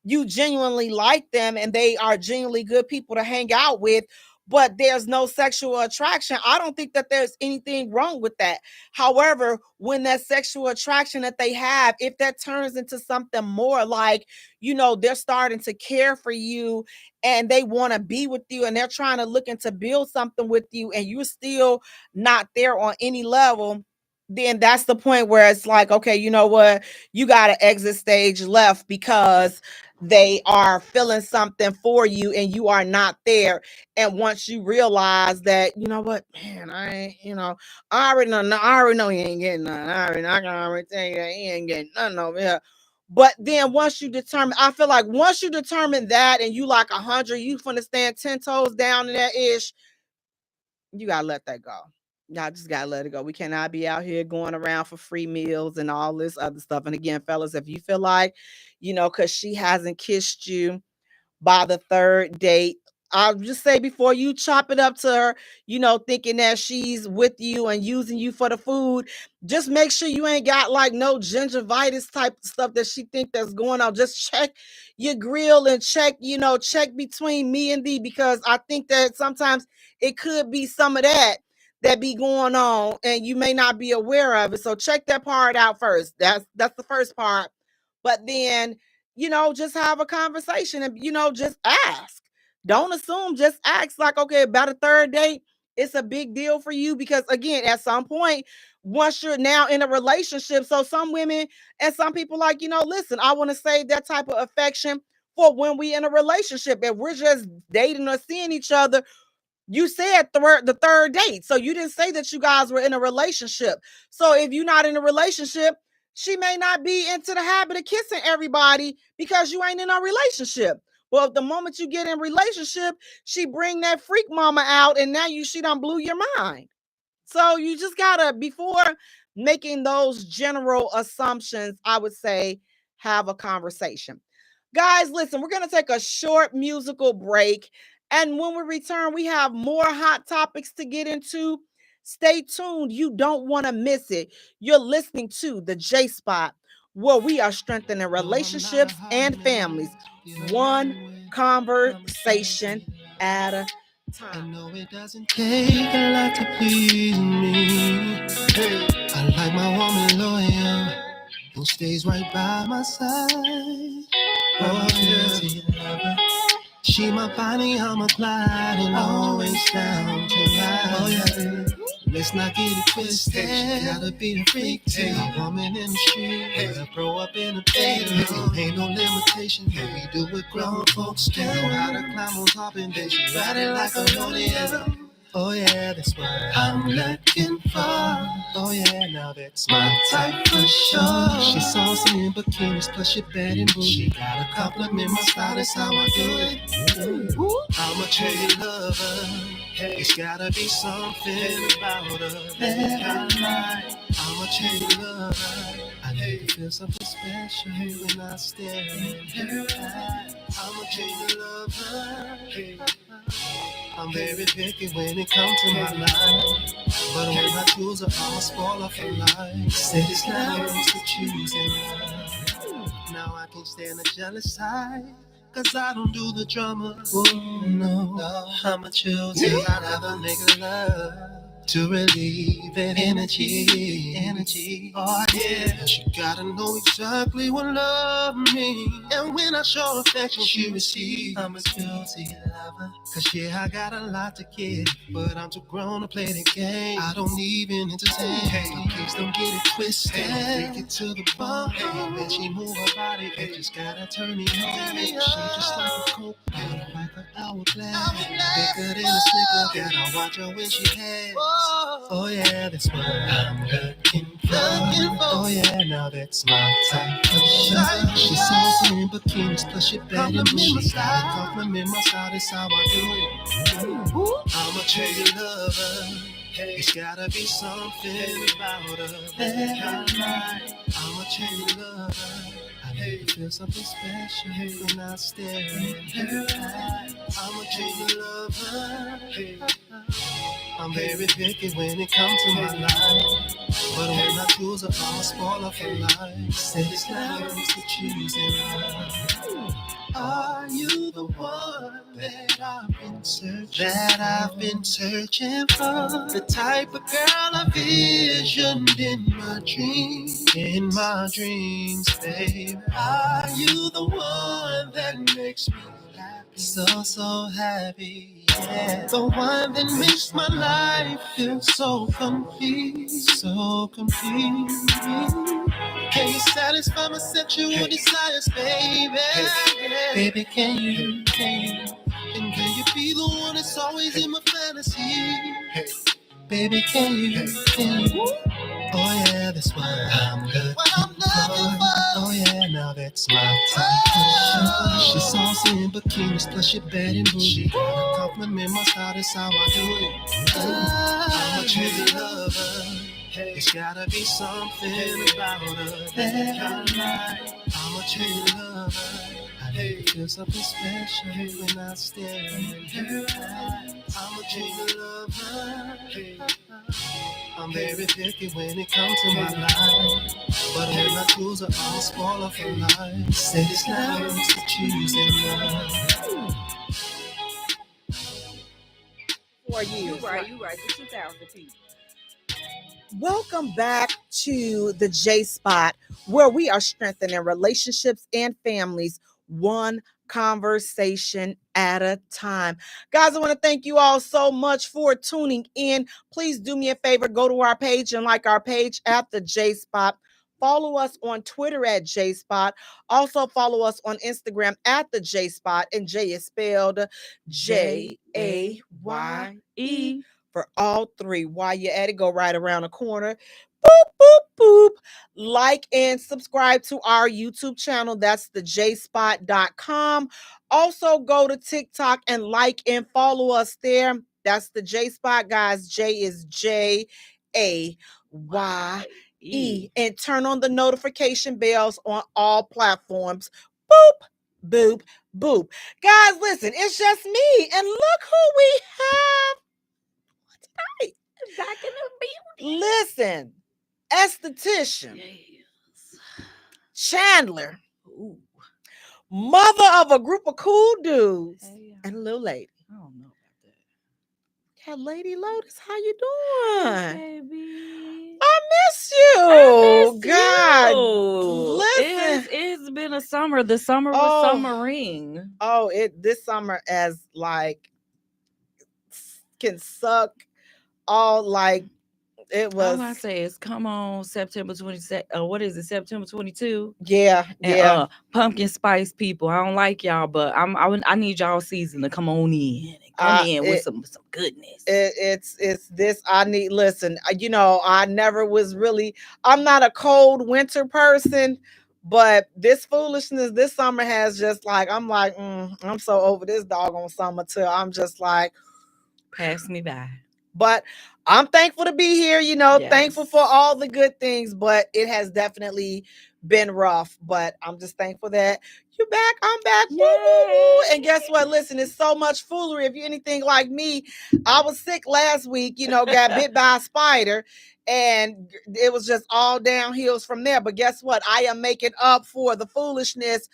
you genuinely like them and they are genuinely good people to hang out with, but there's no sexual attraction, I don't think that there's anything wrong with that. However, when that sexual attraction that they have, if that turns into something more, like, they're starting to care for you and they want to be with you and they're trying to look into build something with you, and you're still not there on any level, then that's the point where it's like, okay, you know what? You got to exit stage left, because they are feeling something for you and you are not there. And once you realize that, you know what, man, I ain't, I already know he ain't getting nothing. I can already tell you that he ain't getting nothing over here. But then once you determine, I feel like once you determine that and you like 100, you finna stand 10 toes down in that ish, you gotta let that go. Y'all just gotta let it go. We cannot be out here going around for free meals and all this other stuff. And again, fellas, if you feel like, because she hasn't kissed you by the third date, I'll just say, before you chop it up to her, thinking that she's with you and using you for the food, just make sure you ain't got like no gingivitis type of stuff that she think that's going on. Just check your grill and check, check between me and thee, because I think that sometimes it could be some of that be going on and you may not be aware of it. So check that part out first. That's the first part. But then, just have a conversation and, just ask. Don't assume, just ask. Like, okay, about a third date, it's a big deal for you because, again, at some point, once you're now in a relationship, so some women and some people like, listen, I want to save that type of affection for when we in a relationship. If we're just dating or seeing each other, you said the third date. So you didn't say that you guys were in a relationship. So if you're not in a relationship, she may not be into the habit of kissing everybody because you ain't in a relationship. Well, the moment you get in relationship, she bring that freak mama out and now she done blew your mind. So you just gotta, before making those general assumptions, I would say have a conversation. Guys, listen, we're gonna take a short musical break. And when we return, we have more hot topics to get into. Stay tuned. You don't want to miss it. You're listening to the J Spot, where we are strengthening relationships and families, one conversation at a time. I know it doesn't take a lot to please me. I like my woman loyal who stays right by my side. Oh, yeah. She my body, I'm a glide, and always down to ride. Oh, yeah. Let's not get it twisted. She gotta be a freak too. A woman in the street, gotta grow up in a bedroom. Ain't no limitation, we do it grown folks do. Know how to climb on top and then she ride it like a rodeo. Oh yeah, that's what I'm looking for. Oh yeah, now that's my type for sure. She's saucy in bikinis, plus she bad and bougie. She gotta compliment my style, that's how I do it. I'm a cherry lover. It's gotta be something about her that I like. I'm a cherry lover. I need to feel something special when I stare in her eyes. I'm a cherry lover. I'm very picky when it comes to my life. But when I choose her, I'm a spoiler for life. Said it's not easy to choose and now I can't stand the jealous side. Cause I don't do the drama. Oh no, I'm a choose. I'd rather make love to relieve that energy. Oh yeah, she gotta know exactly what love means. And when I show affection, she receives. I'm a guilty lover. Cause yeah, I got a lot to give, but I'm too grown to play the game. I don't even entertain. Please don't get it twisted. Take it to the bone. When she move her body, it just gotta turn me on. She just like a coke, like an hourglass. Bigger than a snicker. Gotta watch her when she has. Oh yeah, that's what I'm looking for. Oh yeah, now that's my type of shot. She's saucy in bikinis, plus she bad and bougie. Compliment my style, that's how I do it. I'm a cherry lover. It's gotta be something about her that I like. I'm a cherry lover. I need to feel something special when I stare in her eyes. I'm a cherry lover. I'm very picky when it comes to my life. But when I choose her, I'm a spoiler for life. Said it's not easy to choose in love. Are you the one that I've been searching for? The type of girl I visioned in my dreams, babe. Are you the one that makes me happy? So happy, yeah. The one that makes my life feel so complete. Can you satisfy my sexual desires, baby? Baby, can you? And can you be the one that's always in my fantasy? Baby, can you? Oh yeah, that's what I'm looking for. Oh yeah, now that's my type. She's saucy in bikinis, plus she bad and bougie. Gotta compliment my style, that's how I do it. I'm a cherry lover. It's gotta be something about her that I like. I'm a cherry lover. I need to feel something special when I stare in her eyes. I'm a cherry lover. I'm very picky when it comes to my life. But when I choose her, I'm a spoiler for life. Said it's not easy to choose in love. For you. You right. The 2000 piece. Welcome back to the J Spot, where we are strengthening relationships and families one conversation at a time. Guys, I want to thank you all so much for tuning in. Please do me a favor, go to our page and like our page at the J Spot. Follow us on Twitter at J Spot. Also follow us on Instagram at the J Spot, and Jay is spelled Jaye for all three. While you're at it, go right around the corner. Boop, boop, boop. Like and subscribe to our YouTube channel. That's the jspot.com. Also, go to TikTok and like and follow us there. That's the J Spot, guys. J is Jaye. And turn on the notification bells on all platforms. Boop, boop, boop. Guys, listen, it's just me. And look who we have tonight. Back in the building. Listen, esthetician, Yes. Chandler, Ooh. mother of a group of cool dudes, Hey, and a little lady. I don't know about Yeah, Lady Lotus, how you doing? that. Baby. I miss you. I miss God, you. listen. It's been a summer. The summer was summering. Oh, this summer as like can suck all like it was. All I say is, come on, September 22nd. What is it? September 22. Yeah, And, yeah. pumpkin spice people. I don't like y'all, but I need y'all season to come on in and come in with some goodness. It's this. I need. Listen, you know, I never was really. I'm not a cold winter person, but this foolishness this summer has just like I'm like I'm so over this doggone summer too. I'm just like Pass me by. But I'm thankful to be here, you know, Yes. thankful for all the good things, but it has definitely been rough. But I'm just thankful that you're back. I'm back. Woo, woo, woo. And guess what? Listen, it's so much foolery. If you're anything like me, I was sick last week, you know, got bit by a spider, and it was just all downhills from there. But guess what? I am making up for the foolishness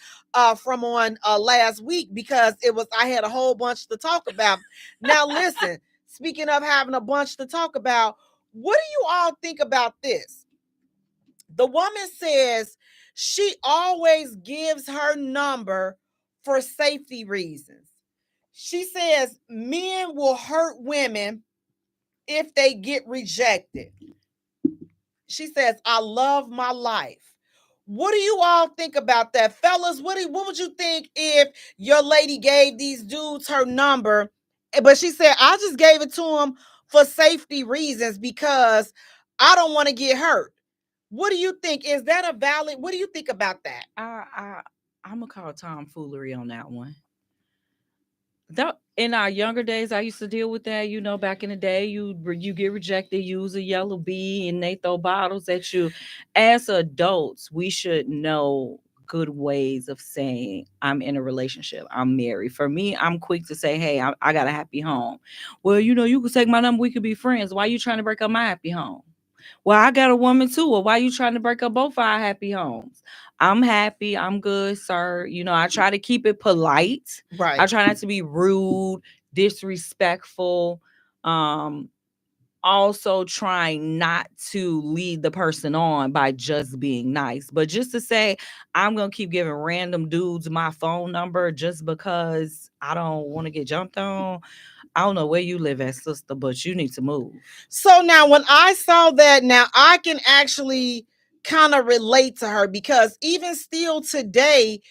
from on last week because I had a whole bunch to talk about. Now, listen. Speaking of having a bunch to talk about, what do you all think about this? The woman says she always gives her number for safety reasons. She says men will hurt women if they get rejected. She says, I love my life. What do you all think about that? Fellas, what would you think if your lady gave these dudes her number? But she said, I just gave it to him for safety reasons because I don't want to get hurt. What do you think? Is that a valid? What do you think about that? I'm gonna call tomfoolery on that one. In our younger days, I used to deal with that. You know, back in the day, you get rejected, use a yellow bee, and they throw bottles at you. As adults, we should know good ways of saying I'm in a relationship, I'm married. For me, I'm quick to say, hey, I got a happy home. Well, you know, you could take my number, we could be friends. Why are you trying to break up my happy home? Well, I got a woman too. Well, why are you trying to break up both our happy homes? I'm happy. I'm good, sir. You know, I try to keep it polite. Right. I try not to be rude, disrespectful. Also trying not to lead the person on by just being nice. But just to say, I'm going to keep giving random dudes my phone number just because I don't want to get jumped on. I don't know where you live at, sister, but you need to move. So now when I saw that, now I can actually kind of relate to her because even still today,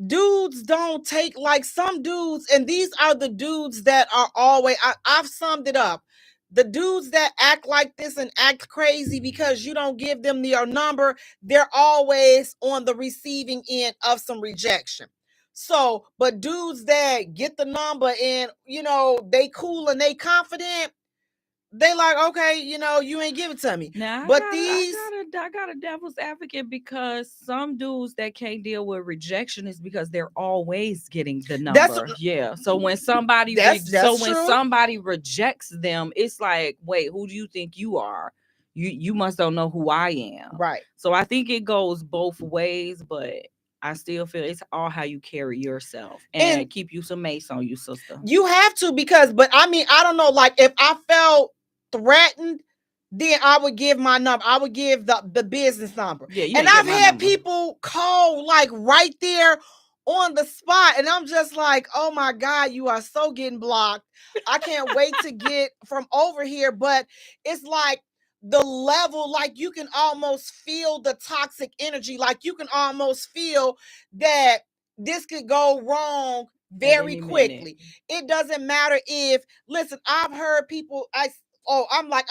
dudes don't take like some dudes, and these are the dudes that are always, I've summed it up. The dudes that act like this and act crazy because you don't give them your number, they're always on the receiving end of some rejection. So, but dudes that get the number and, you know, they cool and they confident, they like, okay, you know, you ain't give it to me. Now, I got a devil's advocate because some dudes that can't deal with rejection is because they're always getting the number. So when somebody somebody rejects them, it's like, wait, who do you think you are? You must don't know who I am. Right. So I think it goes both ways, but I still feel it's all how you carry yourself and keep you some mace on you, sister. You have to, because, but I mean, I don't know, like if I felt threatened, then I would give my number. I would give the business number. Yeah, you and ain't get I've my had number. people call like right there on the spot, and I'm just like, oh my God, you are so getting blocked. I can't wait to get from over here. But it's like the level, like you can almost feel the toxic energy. Like you can almost feel that this could go wrong At very any minute. quickly. It doesn't matter if, listen, I've heard people, I'm like,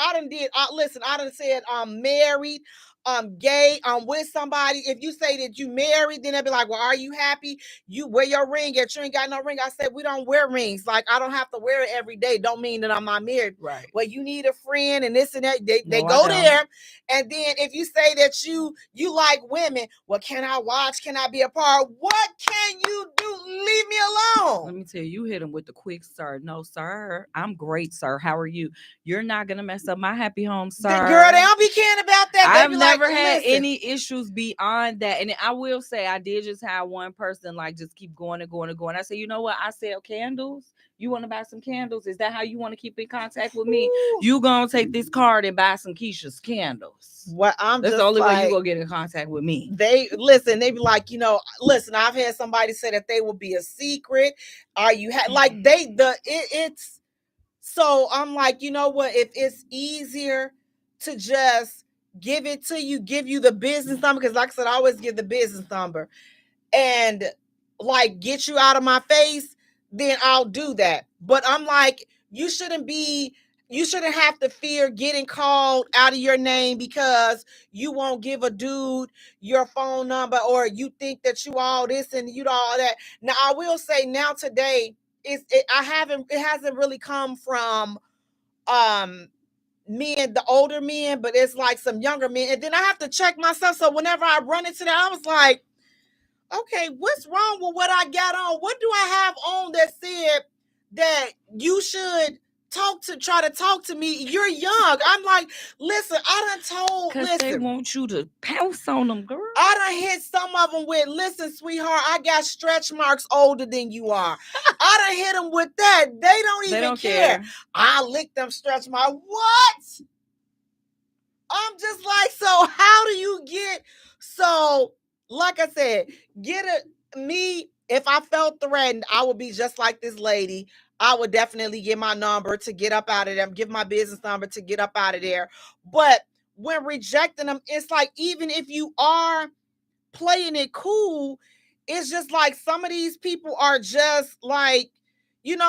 listen, I done said I'm married, I'm gay, I'm with somebody. If you say that you married, then they'll be like, well, are you happy? You wear your ring, yet you ain't got no ring. I said, we don't wear rings. Like, I don't have to wear it every day. Don't mean that I'm not married. Right. Well, you need a friend and this and that. They No, I go don't. there. And then if you say that you like women, well, can I watch? Can I be a part? What can you do? Leave me alone. Let me tell you, you hit him with the quick, sir. No, sir. I'm great, sir. How are you? You're not going to mess up my happy home, sir. Girl, they don't be caring about that. They I've be never like, had listen. any issues beyond that. And I will say, I did just have one person like just keep going and going and going. I said, you know what? I sell candles. You want to buy some candles? Is that how you want to keep in contact with me? Ooh. You gonna take this card and buy some Keisha's candles. What I'm That's just the only like, way you gonna get in contact with me. They listen, they be like, listen, I've had somebody say that they will be a secret. Are you like it's so I'm like, you know what? If it's easier to just give it to you, give you the business number, because like I said, I always give the business number and like get you out of my face, then I'll do that. But I'm like, you shouldn't have to fear getting called out of your name because you won't give a dude your phone number or you think that you all this and you all that. Now I will say now today it hasn't really come from men, the older men, but it's like some younger men. And then I have to check myself. So whenever I run into that, I was like, okay, what's wrong with what I got on? What do I have on that said that you should try to talk to me? You're young. I'm like, listen, I done told, Because they want you to pounce on them, girl. I done hit some of them with, listen, sweetheart, I got stretch marks older than you are. I done hit them with that. They don't even care. I lick them stretch marks. What? I'm just like, so how do you get, so like I said, if I felt threatened, I would be just like this lady. I would definitely give my number to get up out of them, give my business number to get up out of there. But when rejecting them, it's like, even if you are playing it cool, it's just like some of these people are just like,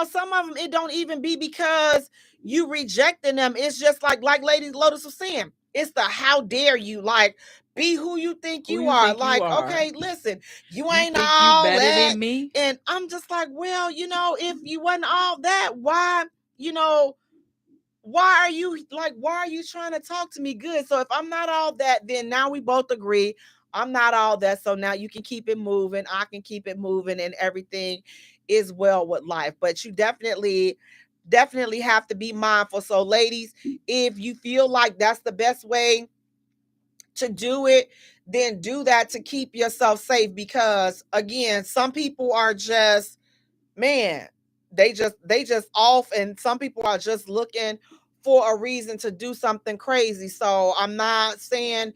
some of them, it don't even be because you rejecting them. It's just like Lady Lotus was saying, it's the how dare you, like, be who you think you are. Like, okay, listen, you ain't think all you better that than me. And I'm just like, well, if you wasn't all that, why are you trying to talk to me good? So if I'm not all that, then now we both agree I'm not all that. So now you can keep it moving, I can keep it moving, and everything is well with life. But you definitely have to be mindful. So ladies, if you feel like that's the best way to do it, then do that to keep yourself safe. Because again, some people are just, man, they just off, and some people are just looking for a reason to do something crazy. So I'm not saying,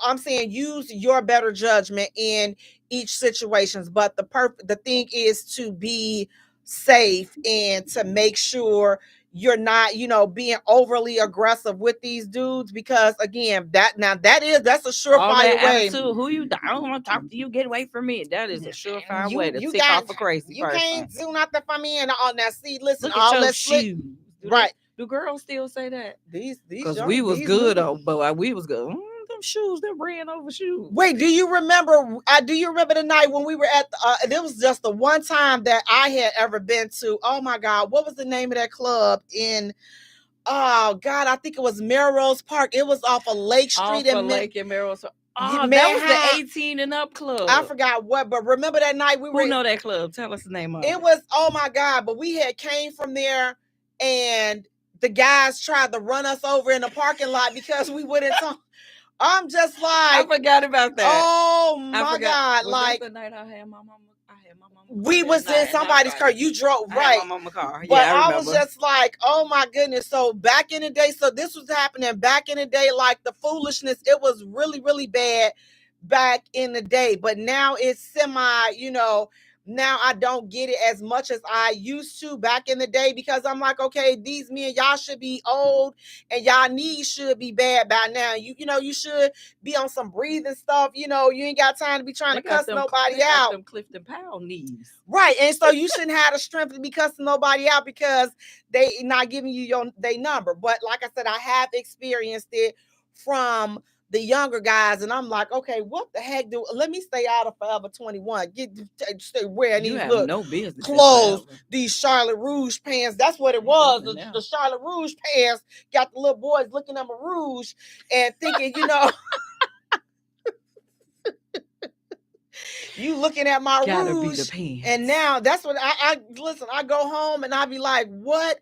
I'm saying use your better judgment in each situations, but the thing is to be safe and to make sure you're not, being overly aggressive with these dudes, because again, that's a surefire way. Attitude, who you? I don't want to talk to you. Get away from me. That is a surefire way to tick off a crazy person. You can't do nothing for me. And all now, see, listen, look at your shoes. Right? Do girls still say that? These because we was good, but we was good. Them shoes, them ran over shoes. Wait, do you remember? The night when we were at? It was just the one time that I had ever been to. Oh my God, what was the name of that club in? Oh God, I think it was Melrose Park. It was off of Lake Street and Melrose. Oh, that was the 18 and up club. I forgot what, but remember that night we were. Who know that club? Tell us the name of it. It was, oh my God, but we had came from there, and the guys tried to run us over in the parking lot because we wouldn't talk. I'm just like, I forgot about that. Oh my God! Was like that the night I had my mama. I had my mama. We was in somebody's car. You drove, right? My mama car. But Yeah, I was just like, oh my goodness. So back in the day, so this was happening back in the day, like the foolishness. It was really, really bad back in the day. But now it's semi, now I don't get it as much as I used to back in the day, because I'm like, okay, these men, y'all should be old and y'all knees should be bad by now. You should be on some breathing stuff. You ain't got time to be trying to cuss nobody out. Them Clifton Powell knees. Right. And so you shouldn't have the strength to be cussing nobody out because they not giving you their number. But like I said, I have experienced it from the younger guys, and I'm like, okay, what the heck let me stay out of Forever 21. Stay wearing these no business clothes, these Charlotte Rouge pants. That's what it was. The Charlotte Rouge pants got the little boys looking at my rouge and thinking, you looking at my rouge, and now that's what I listen. I go home and I be like, what?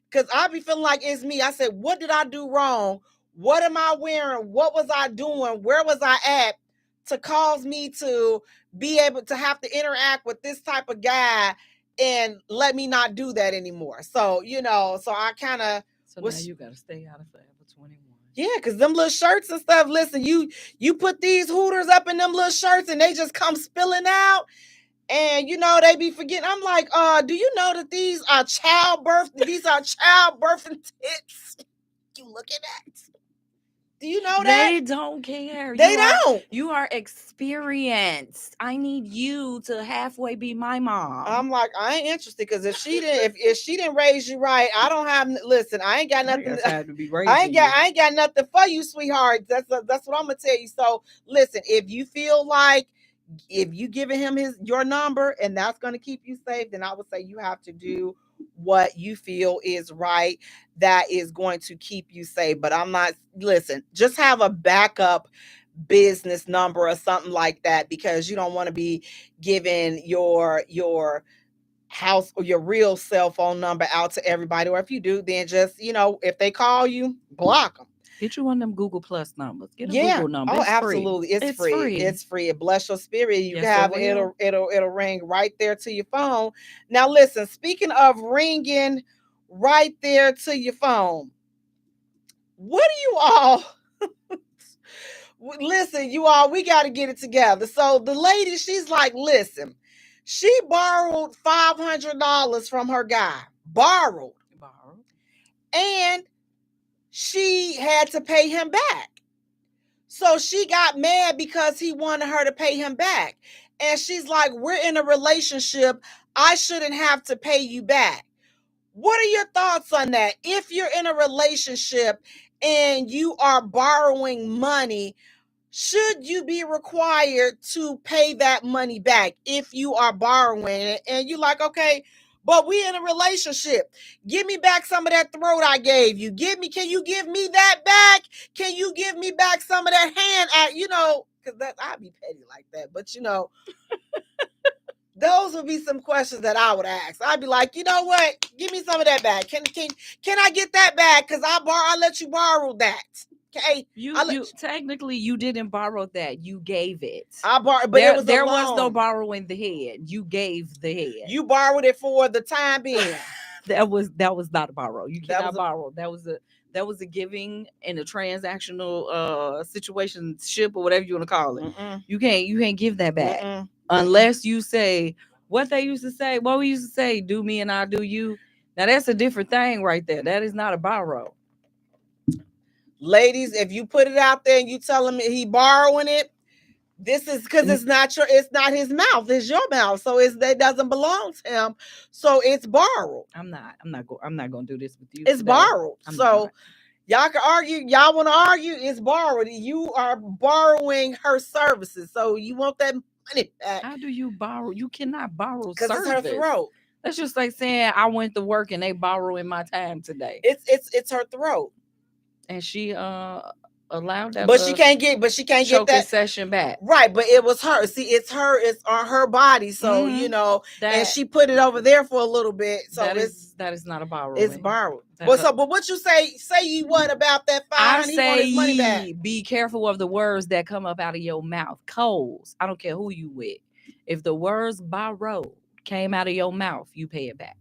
Because I be feeling like it's me. I said, what did I do wrong? What am I wearing? What was I doing? Where was I at to cause me to be able to have to interact with this type of guy and let me not do that anymore? So, so I kind of. So now you got to stay out of Forever 21. Yeah, because them little shirts and stuff, listen, you put these hooters up in them little shirts and they just come spilling out. And, they be forgetting. I'm like, do you know that these are childbirthing tits you looking at? Do you know that? They don't care. They don't. You are experienced. I need you to halfway be my mom. I'm like, I ain't interested, because if she didn't raise you right, I don't have. Listen, I ain't got nothing. I ain't got nothing for you, sweetheart. That's what I'm gonna tell you. So listen, if you feel like if you giving him your number and that's gonna keep you safe, then I would say you have to do what you feel is right, that is going to keep you safe. But I'm not, listen, just have a backup business number or something like that, because you don't want to be giving your house or your real cell phone number out to everybody. Or if you do, then just, if they call you, block them. Get you one of them Google Plus numbers. Get a Google number. Oh, it's absolutely. Free. It's free. It's free. It bless your spirit. You can have it. It'll ring right there to your phone. Now, listen, speaking of ringing right there to your phone, what do you all listen, you all, we got to get it together. So the lady, she's like, listen, she borrowed $500 from her guy. Borrowed. And she had to pay him back. So she got mad because he wanted her to pay him back. And she's like, we're in a relationship. I shouldn't have to pay you back. What are your thoughts on that? If you're in a relationship and you are borrowing money, should you be required to pay that money back if you are borrowing it? And you're like, okay, but we in a relationship. Give me back some of that throat I gave you. Can you give me that back? Can you give me back some of that hand? Because I'd be petty like that. But those would be some questions that I would ask. I'd be like, you know what? Give me some of that back. Can I get that back? Because I let you borrow that. Okay. Technically you didn't borrow that. You gave it. I borrowed, but there was no borrowing the head. You gave the head. You borrowed it for the time being. that was not a borrow. You cannot borrow. That was a giving in a transactional situationship or whatever you want to call it. Mm-mm. You can't give that back. Mm-mm. Unless you say what they used to say. What we used to say, do me and I'll do you. Now that's a different thing right there. That is not a borrow. Ladies, if you put it out there and you tell him he borrowing it, this is because it's not his mouth, it's your mouth. So it doesn't belong to him. So it's borrowed. I'm not gonna do this with you. It's today. Borrowed. Y'all can argue. Y'all want to argue? It's borrowed. You are borrowing her services. So you want that money back. How do you borrow? You cannot borrow service. Because it's her throat. That's just like saying I went to work and they borrowing my time today. It's her throat. And she allowed that, but she can't get that session back, right? But it was her. See, it's on her body, so and she put it over there for a little bit. So that is not a borrow. It's borrowed. But what you say you what about that $500? I say money back. Be careful of the words that come up out of your mouth. Coles. I don't care who you with. If the words borrowed came out of your mouth, you pay it back.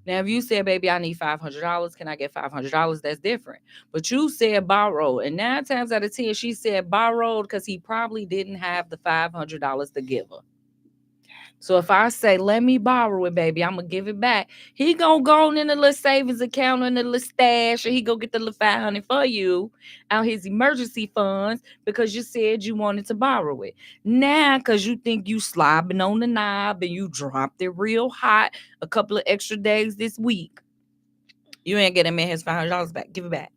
Now, if you said, baby, I need $500, can I get $500? That's different. But you said borrowed. And 9 times out of 10, she said borrowed because he probably didn't have the $500 to give her. So if I say, let me borrow it, baby, I'm going to give it back. He going to go on in the little savings account and the little stash, and he go get the little 500 for you out his emergency funds because you said you wanted to borrow it. Now, because you think you slobbing on the knob and you dropped it real hot a couple of extra days this week, you ain't getting me his $500 back. Give it back.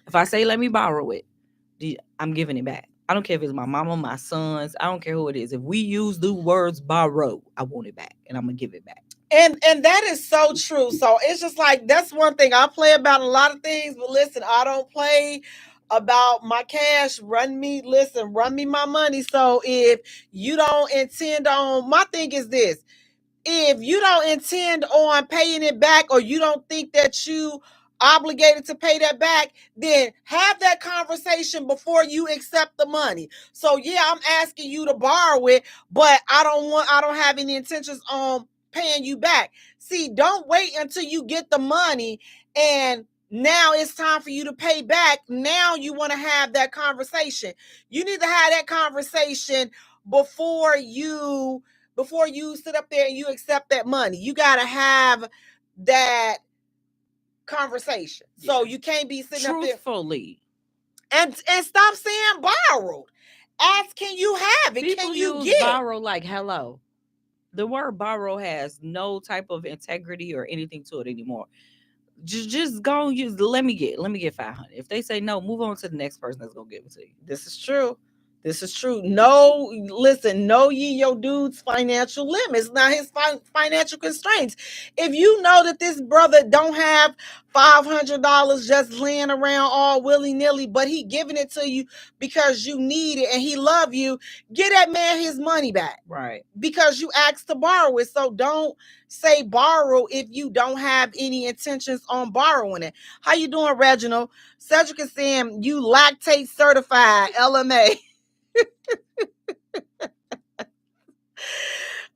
If I say, let me borrow it, I'm giving it back. I don't care if it's my mama, my sons. I don't care who it is. If we use the words borrow, I want it back, and I'm gonna give it back. And that is so true. So it's just like, that's one thing. I play about a lot of things, but listen, I don't play about my cash. Run me my money. So if you don't intend on, my thing is this: if you don't intend on paying it back, or you don't think that you obligated to pay that back, then have that conversation before you accept the money. So yeah, I'm asking you to borrow it, but I don't have any intentions on paying you back. See, don't wait until you get the money and now it's time for you to pay back. Now you want to have that conversation. You need to have that conversation before you sit up there and you accept that money. You got to have that conversation. Yeah. So you can't be sitting truthfully up there and stop saying borrowed. Ask, can you have it? People can you use get borrow like hello. The word borrow has no type of integrity or anything to it anymore. Just go use let me get 500. If they say no, move on to the next person that's gonna give it to you. This is true. No, listen, know ye your dude's financial limits, not his financial constraints. If you know that this brother don't have $500 just laying around all willy-nilly, but he giving it to you because you need it and he love you, get that man his money back. Right. Because you asked to borrow it. So don't say borrow if you don't have any intentions on borrowing it. How you doing, Reginald? Cedric is saying you lactate certified, LMA.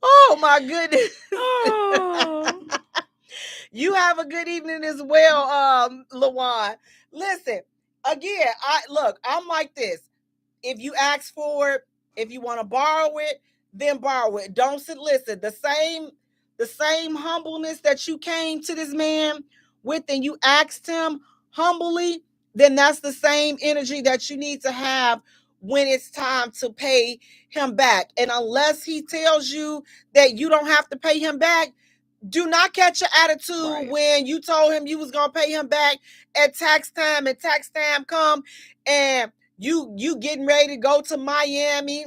Oh my goodness. Oh. You have a good evening as well, Lawan. Listen, again, I'm like this. If you ask for it, if you want to borrow it, then borrow it. Don't sit. Listen, the same humbleness that you came to this man with and you asked him humbly, then that's the same energy that you need to have when it's time to pay him back. And unless he tells you that you don't have to pay him back, do not catch your attitude when you told him you was going to pay him back at tax time, and tax time come and you getting ready to go to Miami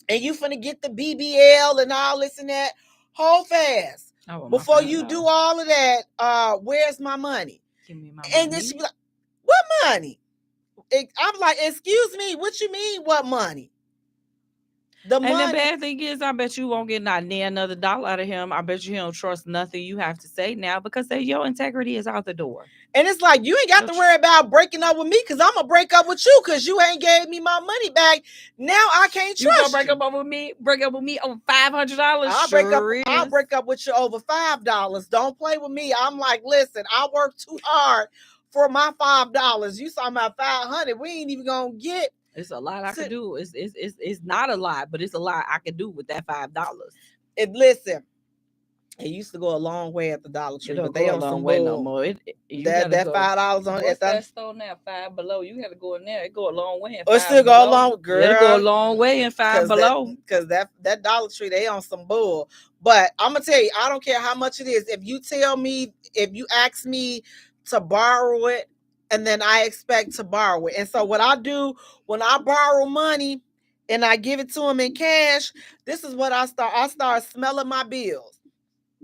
and you finna get the BBL and all this and that. Hold fast. Before you do all of that, where's my money? Give me my and money. then she be like, what money? I'm like, excuse me, what you mean, what money? The bad thing is, I bet you won't get not near another dollar out of him. I bet you he don't trust nothing you have to say now because your integrity is out the door. And it's like, you ain't got to worry about breaking up with me because I'm going to break up with you because you ain't gave me my money back. Now I can't trust you. Gonna break up with me over $500? I'll break up with you over $5. Don't play with me. I'm like, listen, I work too hard for my $5. You talking about $500. We ain't even going to get. It's a lot I could do. It's not a lot, but it's a lot I could do with that $5. Listen, it used to go a long way at the Dollar Tree, but they don't some way no more. That $5 on at that store now, Five Below. You got to go in there. It go a long way. It still go a long, girl. It'll go a long way in Five Below because that Dollar Tree, they on some bull. But I'm gonna tell you, I don't care how much it is. If you ask me to borrow it, and then I expect to borrow it. And so what I do when I borrow money and I give it to him in cash, this is what I start. I start smelling my bills.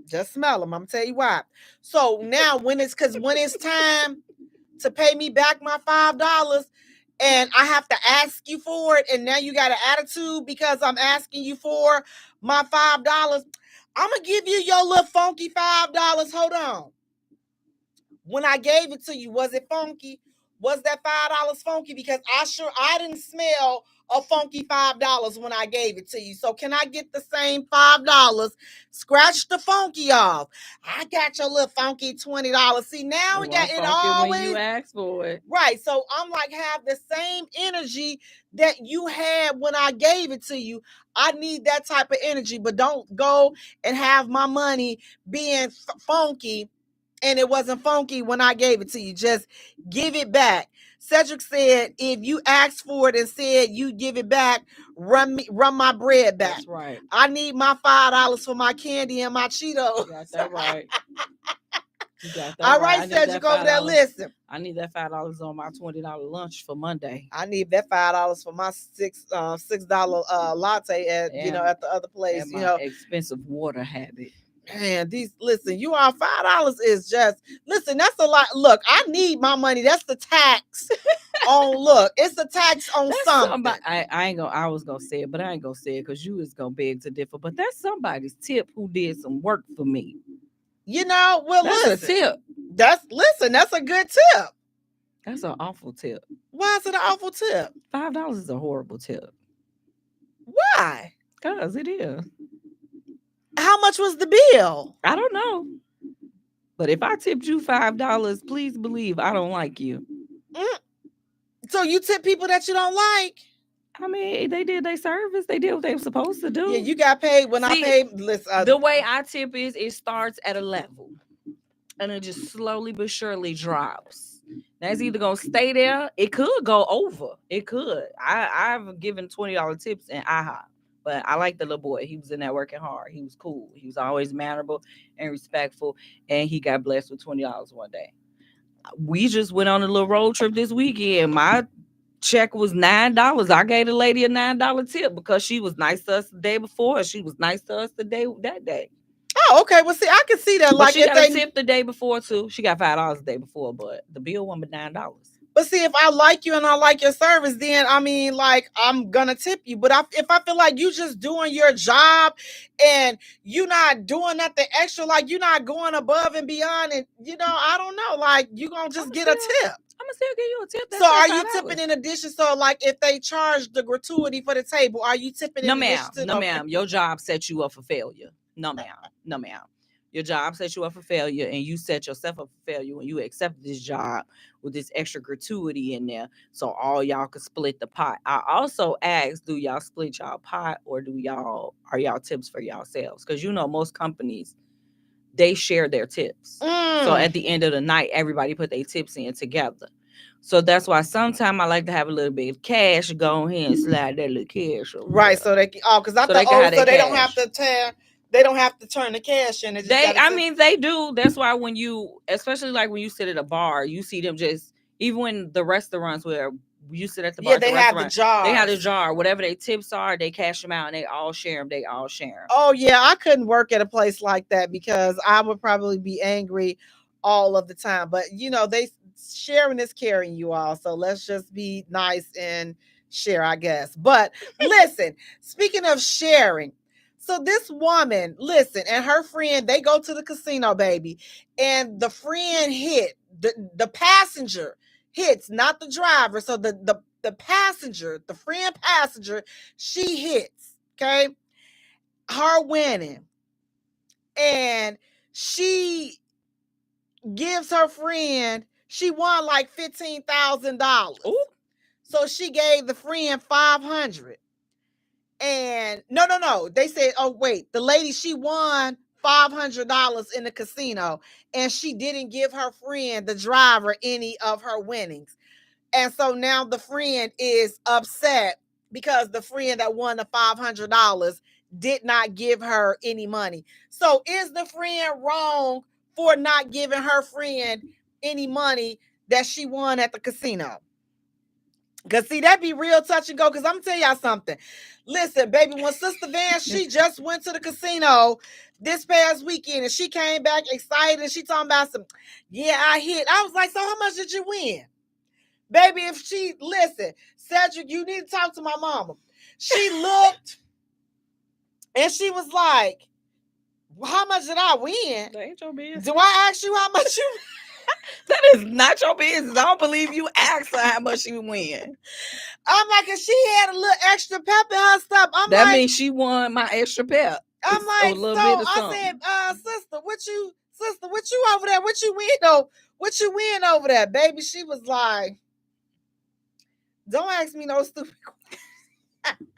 Just smell them. I'm gonna tell you why. So now when it's time to pay me back my $5 and I have to ask you for it, and now you got an attitude because I'm asking you for my $5, I'm gonna give you your little funky $5. Hold on. When I gave it to you, was it funky? Was that $5 funky? Because I didn't smell a funky $5 when I gave it to you. So can I get the same $5? Scratch the funky off. I got your little funky $20. See, now we got it always when you ask for it. Right. So I'm like, have the same energy that you had when I gave it to you. I need that type of energy, but don't go and have my money being funky and it wasn't funky when I gave it to you. Just give it back. Cedric said, if you asked for it and said you give it back, run my bread back. That's right. I need my $5 for my candy and my Cheetos. You got that right. You got that All right, Cedric, over there, listen. I need that $5 on my $20 lunch for Monday. I need that $5 for my $6 latte at at the other place. And my expensive water habit. Man, listen, you are $5 is just that's a lot. Look, I need my money. That's the tax on it's the tax on something. I was gonna say it, but I ain't gonna say it because you is gonna beg to differ. But that's somebody's tip who did some work for me. Well, that's a tip. That's a good tip. That's an awful tip. Why is it an awful tip? $5 is a horrible tip. Why? Because it is. How much was the bill? I don't know. But if I tipped you $5, please believe I don't like you. So you tip people that you don't like? I mean, they did their service. They did what they were supposed to do. Yeah, you got paid when I paid. The way I tip is it starts at a level. And it just slowly but surely drops. Now it's either going to stay there. It could go over. It could. I've given $20 tips in IHOP. But I like the little boy. He was in there working hard. He was cool. He was always mannerable and respectful. And he got blessed with $20 one day. We just went on a little road trip this weekend. My check was $9. I gave the lady a $9 tip because she was nice to us the day before. She was nice to us that day. Oh, okay. Well, see, I can see that. But like, she got a tip the day before too. She got $5 the day before, but the bill wasn't $9. But see, if I like you and I like your service, then I mean, like, I'm gonna tip you. But if I feel like you just doing your job and you not doing nothing extra, like you're not going above and beyond, and I don't know, like you gonna just get a tip. I'm gonna still give you a tip. So are you tipping in addition? So like if they charge the gratuity for the table, are you tipping in addition? No, ma'am. Your job sets you up for failure. No, ma'am. Your job sets you up for failure, and you set yourself up for failure when you accept this job with this extra gratuity in there, so all y'all can split the pot. I also asked, do y'all split y'all pot, or are y'all tips for yourselves? Because most companies, they share their tips. So at the end of the night, everybody put their tips in together. So that's why sometimes I like to have a little bit of cash. Go ahead and slide that little cash over. Right. So they because I thought so they don't have to tear. They don't have to turn the cash in. They do. That's why when you, especially like when you sit at a bar, you see them just, even when the restaurants where you sit at the bar. Yeah, they have the jar. They have the jar. Whatever their tips are, they cash them out and they all share them. Oh, yeah. I couldn't work at a place like that because I would probably be angry all of the time. But, they sharing is caring, you all. So let's just be nice and share, I guess. But listen, speaking of sharing, so this woman, and her friend, they go to the casino, baby, and the friend hit, the passenger hits, not the driver. So the passenger, the friend passenger, she hits, okay? Her winning. And she gives her friend, she won like $15,000. So she gave the friend $500. And no. They said, oh, wait, the lady, she won $500 in the casino and she didn't give her friend, the driver, any of her winnings. And so now the friend is upset because the friend that won the $500 did not give her any money. So is the friend wrong for not giving her friend any money that she won at the casino? Because, see, that'd be real touch and go. Because I'm going to tell y'all something. Listen, baby, when Sister Van, she just went to the casino this past weekend. And she came back excited. And she talking about I hit. I was like, so how much did you win? Baby, Cedric, you need to talk to my mama. She looked and she was like, how much did I win? That ain't your business. Do I ask you how much you That is not your business. I don't believe you asked her how much she win. I'm like, and she had a little extra pep in her stuff. That means she won my extra pep. I'm like, so I said, sister, what you over there? What you win over there, baby? She was like, don't ask me no stupid questions.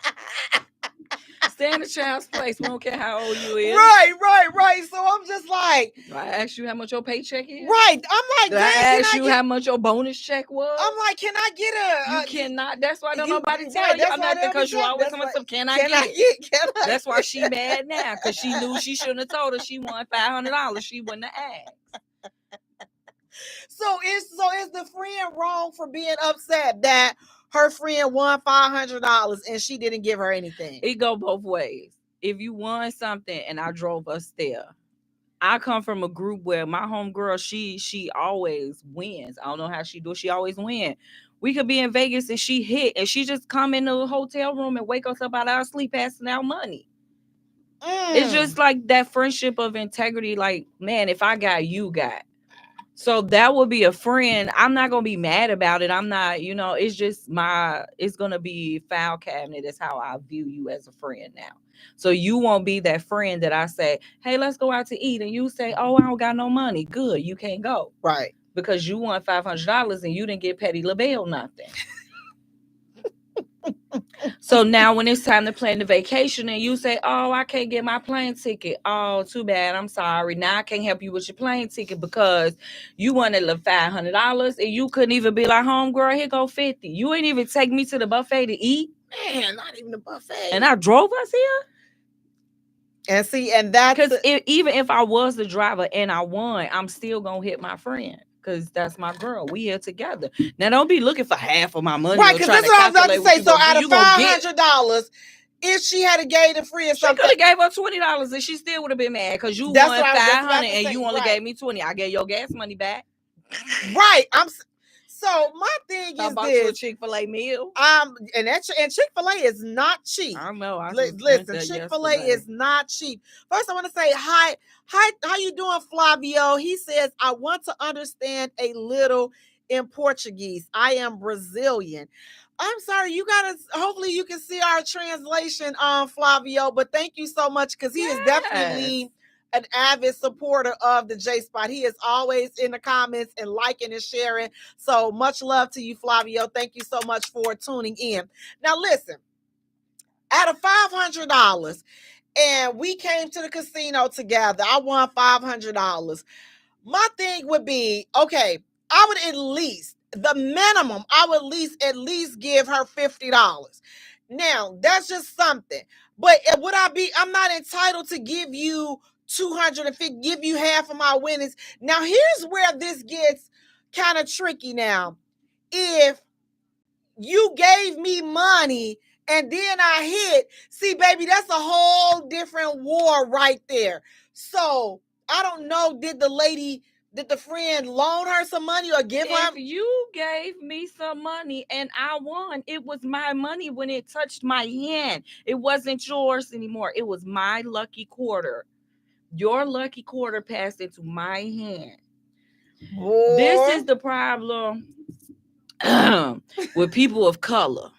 Stay in the child's place. We don't care how old you is. Right. So I'm just like, I asked you how much your paycheck is. Right. I'm like, did I ask you how much your bonus check was? I'm like, can I get you cannot. That's why don't nobody tell y'all nothing, because you always talking about can I get? That's why she mad now, because she knew she shouldn't have told her she won $500. She wouldn't have asked. So is the friend wrong for being upset that her friend won $500 and she didn't give her anything? It go both ways. If you won something and I drove us there, I come from a group where my homegirl, she always wins. I don't know how she do. She always win. We could be in Vegas and she hit, and she just come in the hotel room and wake us up out of our sleep passing out money. It's just like that friendship of integrity. Like, man, if I got, you got. So that would be a friend. I'm not going to be mad about it. I'm not, it's just it's going to be file cabinet. That's how I view you as a friend now. So you won't be that friend that I say, hey, let's go out to eat. And you say, oh, I don't got no money. Good. You can't go. Right. Because you won $500 and you didn't get Petty LaBelle nothing. So now when it's time to plan the vacation and you say, oh, I can't get my plane ticket. Oh, too bad. I'm sorry. Now I can't help you with your plane ticket because you wanted $500 and you couldn't even be like, homegirl, here go 50. You ain't even take me to the buffet to eat. Man, not even the buffet. And I drove us here. And see, and that's because even if I was the driver and I won, I'm still gonna hit my friend. Because that's my girl. We here together. Now, don't be looking for half of my money. Right, because that's what I was about to say. So, out of $500, if she had gave the friend something, she could have gave her $20 and she still would have been mad because you won $500 and you only gave me $20. I gave your gas money back. Right. So my thing is this: a Chick-fil-A meal. And Chick-fil-A is not cheap. I know. Listen, Chick-fil-A is not cheap. First, I want to say hi. How you doing, Flavio? He says, I want to understand a little in Portuguese. I am Brazilian. I'm sorry, hopefully you can see our translation on Flavio, but thank you so much, because he is definitely an avid supporter of the J Spot. He is always in the comments and liking and sharing. So much love to you, Flavio. Thank you so much for tuning in. Now listen, out of $500, and we came to the casino together, I won $500. My thing would be, okay, I would at least give her $50. Now, that's just something. But I'm not entitled to give you $250, give you half of my winnings. Now, here's where this gets kind of tricky now. If you gave me money and then I hit, see, baby, that's a whole different war right there. So I don't know, did the friend loan her some money or give her? If you gave me some money and I won, it was my money when it touched my hand. It wasn't yours anymore. It was my lucky quarter. Your lucky quarter passed into my hand. Boy. This is the problem with people of color.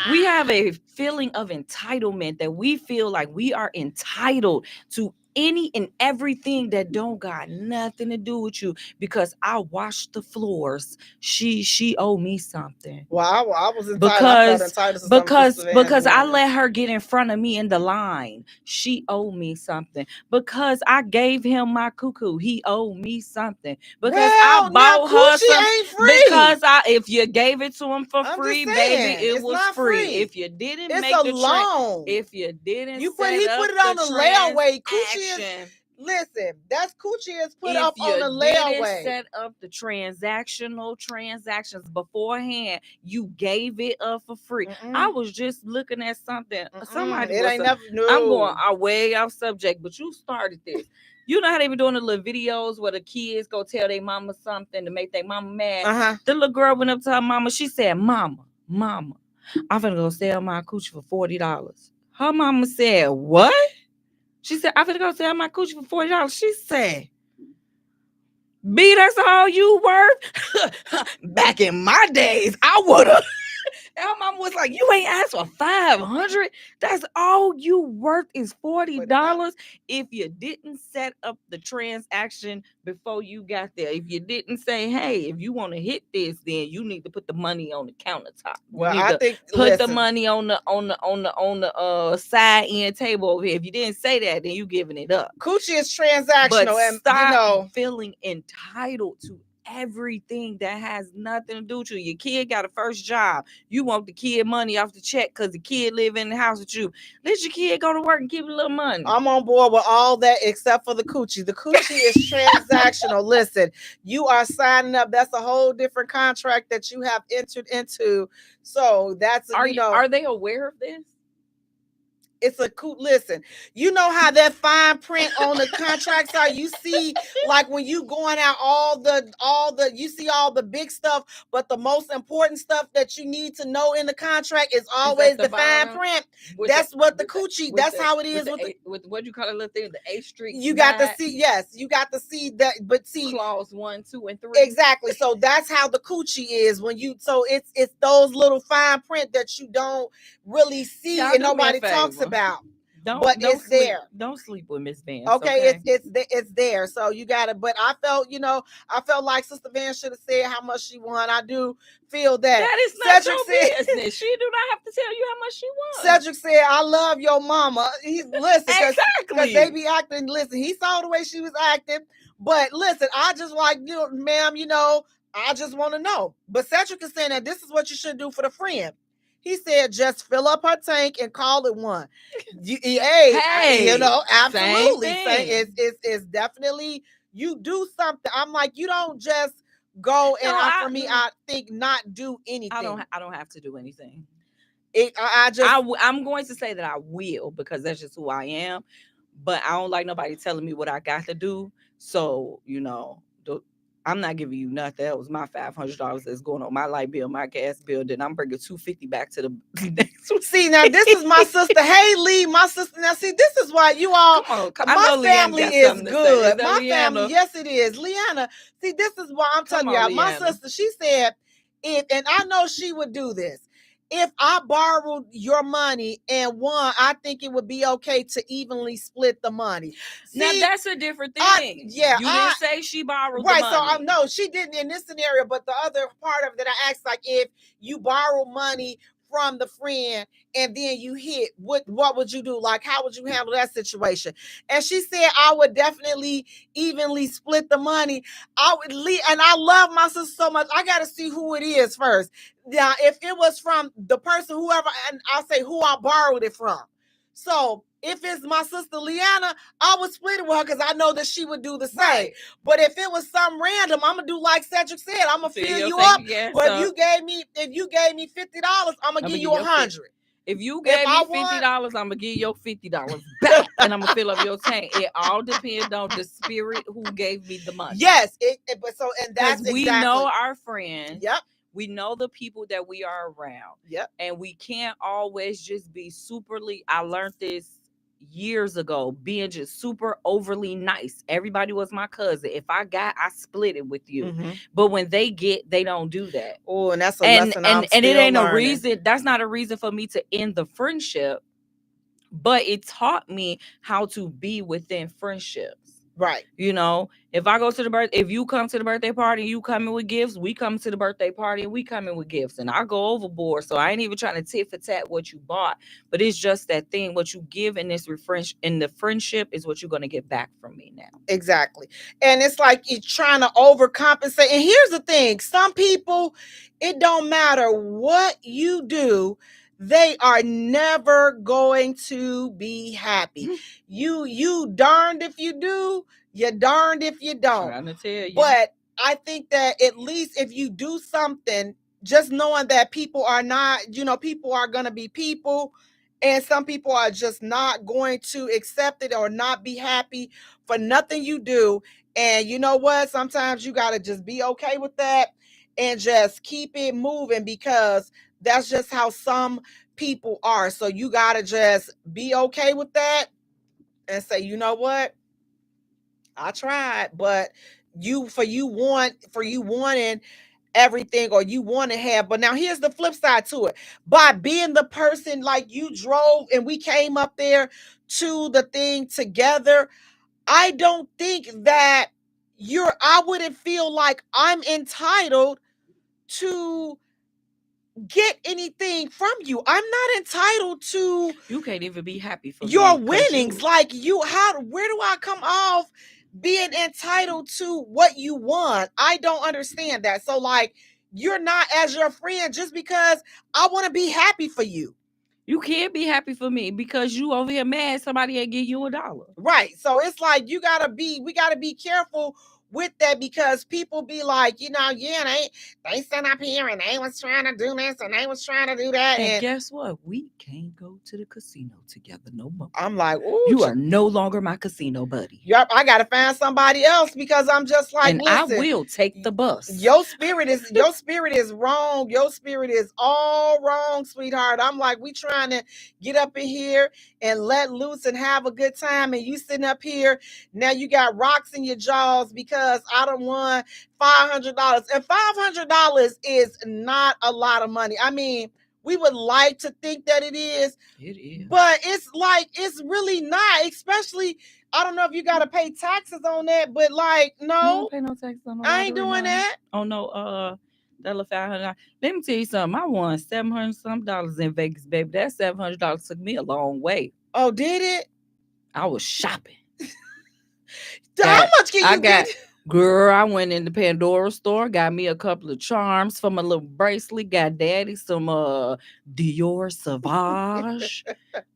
We have a feeling of entitlement that we feel like we are entitled to any and everything that don't got nothing to do with you because I washed the floors. She owed me something. Well, I was entitled. Because I let her get in front of me in the line. She owed me something. Because I gave him my cuckoo. He owed me something. Because I bought her something. Because if you gave it to him for free, baby, it was free. If you didn't make the loan, if you didn't, he put it on the layaway. Listen, that's Coochie is put up on the layaway. Set up the transactions beforehand. You gave it up for free. I was just looking at something. Somebody I'm going way off subject, but you started this. You know how they be doing the little videos where the kids go tell their mama something to make their mama mad? The little girl went up to her mama. She said, Mama, I'm gonna go sell my coochie for $40. Her mama said, what? She said, I'm gonna go sell my coochie for $40. She said, B, that's all you worth? Back in my days, I would have. And my mom was like, you ain't asked for $500. That's all you worth is $40. If you didn't set up the transaction before you got there, if you didn't say, hey, if you want to hit this, then you need to put the money on the countertop. Well, you need I to think put the money on the side end table over here. If you didn't say that, then you giving it up. Coochie is transactional, But and stop feeling entitled to everything that has nothing to do with you. Your kid got a first job. You want the kid money off the check because the kid live in the house with you. Let your kid go to work and give you a little money. I'm on board with all that except for the coochie. The coochie is transactional. Listen, you are signing up. That's a whole different contract that you have entered into. So that's are they aware of this? It's a cool. Listen, you know how that fine print on the contracts are. You see, like when you going out, all the you see all the big stuff, but the most important stuff that you need to know in the contract is always the fine print. That's what the coochie. That's how it is with what you call it, little thing, the A street. You got to see. Yes, you got to see that. But see, clause 1, 2, and 3. Exactly. So that's how the coochie is when you. So it's those little fine print that you don't really see and nobody talks about. But it's there. Don't sleep with Miss Vance. Okay, it's there. So you got to. But I felt like Sister Vance should have said how much she won. I do feel that. That is not your business. She do not have to tell you how much she won. Cedric said, "I love your mama." Listen, exactly, because they be acting. Listen, he saw the way she was acting. But listen, I just like ma'am. I just want to know. But Cedric is saying that this is what you should do for the friend. He said, just fill up her tank and call it one. Hey, absolutely. It's definitely, you do something. I'm like, you don't just go and I think not do anything. I don't have to do anything. I'm going to say that I will because that's just who I am. But I don't like nobody telling me what I got to do. So, I'm not giving you nothing. That was my $500 that's going on my light bill, my gas bill. Then I'm bringing $250 back to the next one. See, now this is my sister. Hey, Lee, my sister. Now, see, this is why you all. My family is good. My family, yes, it is. Leanna, see, this is why I'm telling you. My sister, she said, and I know she would do this. If I borrowed your money and won, I think it would be okay to evenly split the money. See, now that's a different thing. You didn't say she borrowed the money. Right, so no, she didn't in this scenario. But the other part of it that I asked, like, if you borrow money from the friend and then you hit, what would you do? Like, how would you handle that situation? And she said, I would definitely evenly split the money. And I love my sister so much. I got to see who it is first. Now, if it was from the person, whoever, and I'll say who I borrowed it from. So if it's my sister Leanna, I would split it with her because I know that she would do the same. Right. But if it was some random, I'm gonna do like Cedric said. I'm gonna fill you up. But if you gave me $50, I'm gonna give you $100. If you gave me $50, I'm gonna give you $50 back, and I'm gonna fill up your tank. It all depends on the spirit who gave me the money. Yes, and that's we know our friends. Yep. We know the people that we are around. Yep. And we can't always just be superly. I learned this years ago, being just super overly nice. Everybody was my cousin. If I split it with you. Mm-hmm. But when they don't do that. Oh, and that's a lesson I'm still and it ain't learning. A reason. That's not a reason for me to end the friendship. But it taught me how to be within friendships. Right. If I go to if you come to the birthday party and you come in with gifts, we come to the birthday party and we come in with gifts. And I go overboard. So I ain't even trying to tit for tat what you bought. But it's just that thing. What you give in in the friendship is what you're going to get back from me now. Exactly. And it's like you're trying to overcompensate. And here's the thing. Some people, it don't matter what you do, they are never going to be happy. You darned if you do, you're darned if you don't. I'm trying to tell you. But I think that at least if you do something, just knowing that people are not, people are going to be people, and some people are just not going to accept it or not be happy for nothing you do. And you know what? Sometimes you got to just be okay with that and just keep it moving, because that's just how some people are. So you got to just be okay with that and say, you know what? I tried, but you wanting everything, or you want to have. But now here's the flip side to it. By being the person, like, you drove and we came up there to the thing together, I don't think that I wouldn't feel like I'm entitled to get anything from you. I'm not entitled to. You can't even be happy for your me 'cause winnings. Like, where do I come off being entitled to what you want? I don't understand that. So, like, you're not as your friend just because I want to be happy for you. You can't be happy for me because you over here mad somebody ain't give you $1. Right. So it's like we gotta be careful with that, because people be like, they sent up here and they was trying to do this and they was trying to do that. And guess what? We can't go to the casino together no more. I'm like, ooh, you are no longer my casino buddy. Yep, I gotta find somebody else, because I'm just like, and listen, I will take the bus. Your spirit is wrong. Your spirit is all wrong, sweetheart. I'm like, we trying to get up in here and let loose and have a good time, and you sitting up here now, you got rocks in your jaws because I don't want $500, and $500 is not a lot of money. I mean, we would like to think that it is, but it's like, it's really not. Especially, I don't know if you got to pay taxes on that, but like, no, I don't pay no taxes on I ain't doing that. Oh no, that little $500. Let me tell you something. I won $700 some in Vegas, baby. That $700 took me a long way. Oh, did it? I was shopping. How much can you get? Girl, I went in the Pandora store, got me a couple of charms for my little bracelet, got daddy some Dior Sauvage,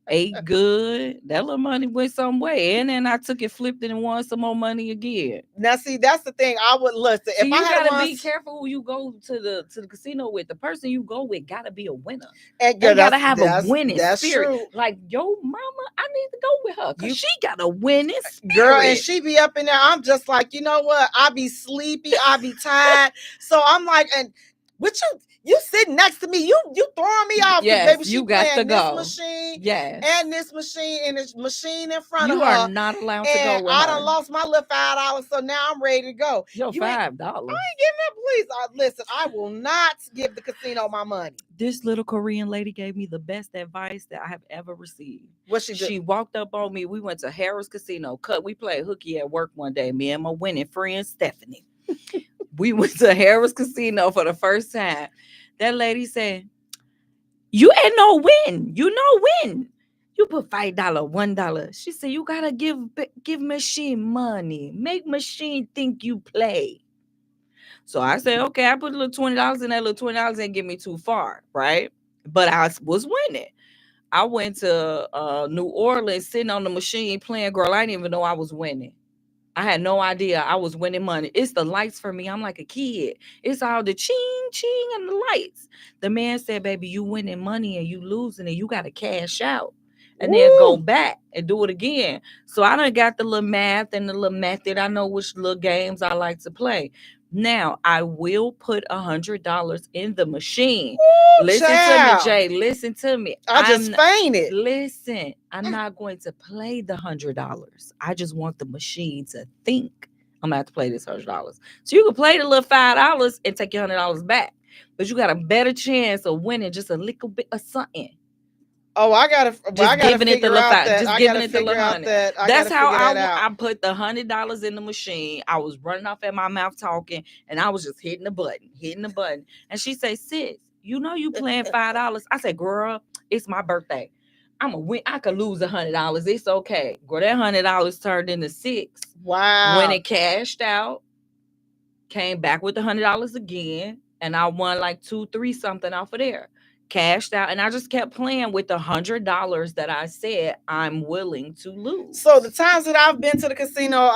ate good. That little money went some way. And then I took it, flipped it, and won some more money again. Now, see, that's the thing. I would listen. If you gotta be careful who you go to the casino with. The person you go with gotta be a winner. And you gotta have a winning spirit. True. Like, yo, mama, I need to go with her because she got a winning spirit. Girl, and she be up in there. I'm just like, you know what? I be sleepy. I be tired. So I'm like, and with you sitting next to me, you throwing me off. Yes, baby, she you got to go. This machine, yes, and this machine, and this machine in front of her. You are not allowed to go with I her. done lost my little $5, so now I'm ready to go. Yo, $5. I ain't giving it, please. Listen, I will not give the casino my money. This little Korean lady gave me the best advice that I have ever received. What she did? She walked up on me. We went to Harris Casino. We played hooky at work one day. Me and my winning friend Stephanie. We went to Harris Casino for the first time. That lady said, "You ain't no win. You no win. You put $5, $1." She said, "You gotta give machine money. Make machine think you play." So I said, "Okay." I put a little $20 in. That little $20 ain't get me too far, right? But I was winning. I went to New Orleans, sitting on the machine playing. Girl, I didn't even know I was winning. I had no idea I was winning money. It's the lights for me. I'm like a kid. It's all the ching, ching, and the lights. The man said, "Baby, you winning money and you losing it. You got to cash out and then go back and do it again." So I done got the little math and the little method. I know which little games I like to play. Now, I will put $100 in the machine. Ooh, listen child. to me, Jay. Listen to me. I just fainted. Listen, I'm not going to play the $100. I just want the machine to think I'm going to have to play this $100. So you can play the little $5 and take your $100 back. But you got a better chance of winning just a little bit of something. Oh, I gotta giving it the little $5. Just giving it the little $100. That's how I put the $100 in the machine. I was running off at my mouth talking, and I was just hitting the button. And she said, "Sis, you know you playing $5." I said, "Girl, it's my birthday. I'm a win. I could lose $100. It's okay." Girl, that $100 turned into $6. Wow. When it cashed out, came back with the $100 again, and I won like 2-3 something off of there. Cashed out, and I just kept playing with the $100 that I said I'm willing to lose. So the times that I've been to the casino,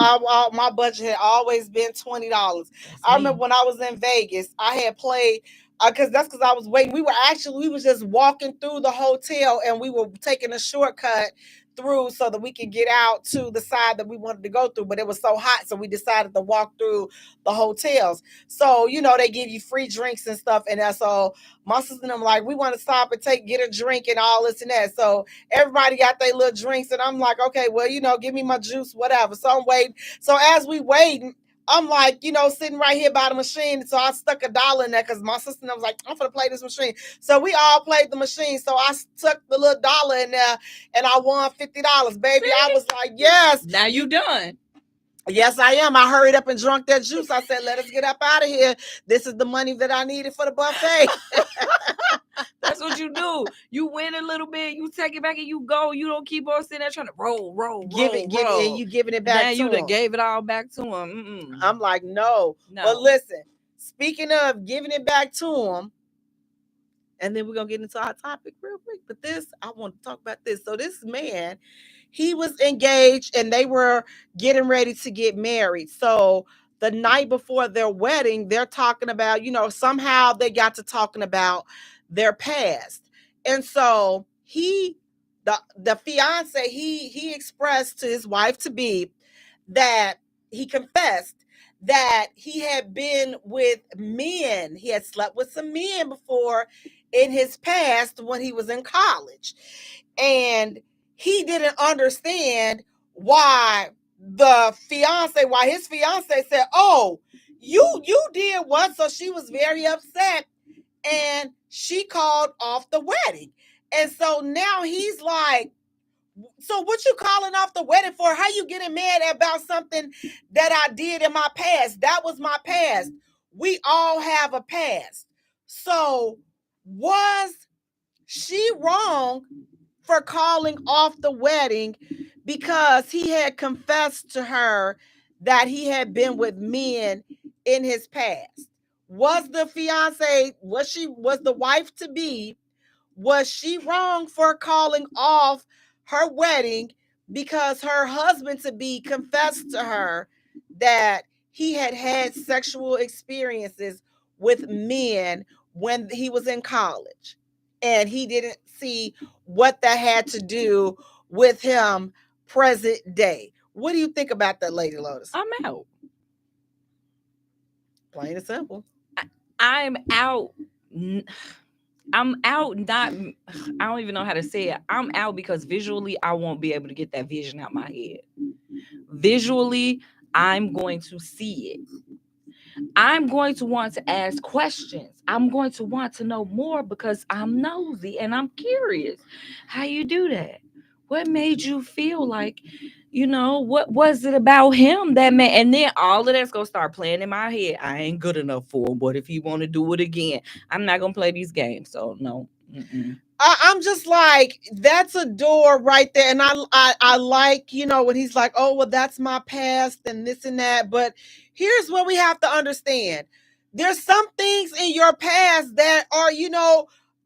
my budget had always been $20. I remember when I was in Vegas, I had played because I was waiting. We were just walking through the hotel, and we were taking a shortcut through so that we could get out to the side that we wanted to go through, but it was so hot, so we decided to walk through the hotels. So they give you free drinks and stuff, and so my sister and them like, we want to stop and get a drink and all this and that. So everybody got their little drinks, and I'm like, okay, well, give me my juice, whatever. So I'm waiting. So as we waiting, I'm like, sitting right here by the machine. So I stuck $1 in there because my sister was like, I'm going to play this machine. So we all played the machine. So I stuck the little $1 in there and I won $50. Baby, I was like, yes. Now you done. Yes, I am. I hurried up and drunk that juice. I said, let us get up out of here. This is the money that I needed for the buffet. That's what you do. You win a little bit, you take it back and you go. You don't keep on sitting there trying to roll. Give it, and you giving it back now to you him. done gave it all back to him. I'm like, no. But listen, speaking of giving it back to him, and then we're going to get into our topic real quick. But I want to talk about this. So this man, he was engaged and they were getting ready to get married. So the night before their wedding, they're talking about, somehow they got to talking about their past. And so the fiance, he expressed to his wife to be that he confessed that he had been with men. He had slept with some men before in his past when he was in college. And he didn't understand why his fiance said, oh, you did what? So she was very upset and she called off the wedding. And so now he's like, so what you calling off the wedding for? How you getting mad about something that I did in my past? That was my past. We all have a past. So was she wrong for calling off the wedding because he had confessed to her that he had been with men in his past? Was the fiance, was the wife to be, was she wrong for calling off her wedding because her husband to be confessed to her that he had had sexual experiences with men when he was in college? And he didn't see what that had to do with him present day. What do you think about that, Lady Lotus? I'm out. Plain and simple. I'm out. I'm out. Not, I don't even know how to say it. I'm out because visually, I won't be able to get that vision out my head. Visually, I'm going to see it. I'm going to want to ask questions. I'm going to want to know more because I'm nosy and I'm curious. How you do that? What made you feel like, what was it about him that made? And then all of that's gonna start playing in my head. I ain't good enough for him. What if he want to do it again? I'm not gonna play these games. So no. I'm just like, that's a door right there. And I like, when he's like, oh, well, that's my past and this and that. But here's what we have to understand. There's some things in your past that are,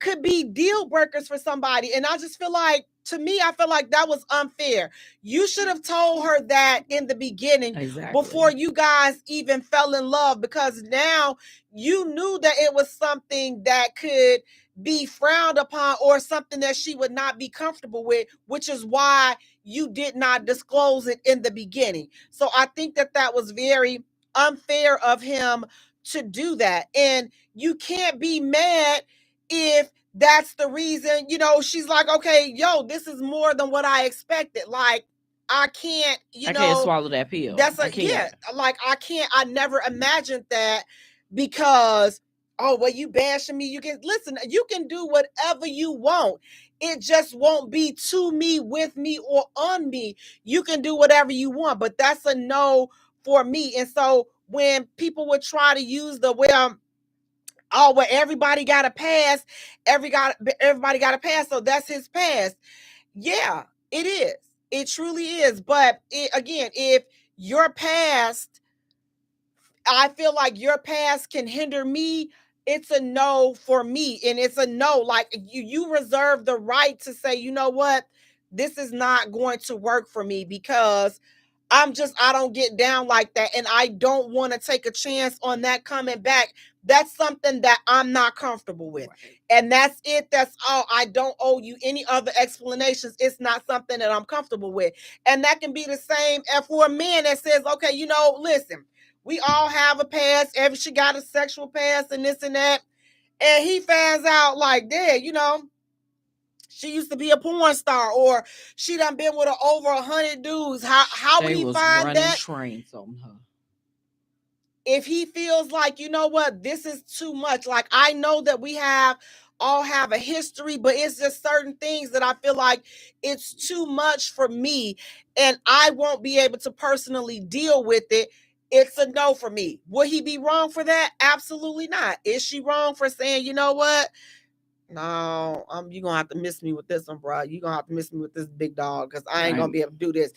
could be deal breakers for somebody. And I just feel like, to me, I feel like that was unfair. You should have told her that in the beginning, exactly, before you guys even fell in love, because now you knew that it was something that could be frowned upon or something that she would not be comfortable with, which is why you did not disclose it in the beginning. So I think that was very unfair of him to do that. And you can't be mad if that's the reason, she's like, okay, this is more than what I expected. Like, I can't swallow that pill. I never imagined that, because oh, well, you bashing me. You can do whatever you want. It just won't be to me, with me, or on me. You can do whatever you want, but that's a no for me. And so when people would try to use everybody got a pass, everybody got a pass, so that's his past. Yeah, it is. It truly is. But again, if your past, I feel like your past can hinder me, it's a no for me. And it's a no. Like, you reserve the right to say, you know what, this is not going to work for me, because I don't get down like that. And I don't want to take a chance on that coming back. That's something that I'm not comfortable with. Right. And that's it. That's all. I don't owe you any other explanations. It's not something that I'm comfortable with. And that can be the same for a man that says, okay, listen, we all have a past. She got a sexual past and this and that. And he finds out like, dad, she used to be a porn star, or she done been with over 100 dudes. How would he find that? Trains on her. if he feels like, you know what, this is too much. Like, I know that we all have a history, but it's just certain things that I feel like it's too much for me and I won't be able to personally deal with it. It's a no for me. Would he be wrong for that? Absolutely not. Is she wrong for saying, you know what? No, you're gonna have to miss me with this one, bro. You're gonna have to miss me with this big dog because I ain't gonna be able to do this.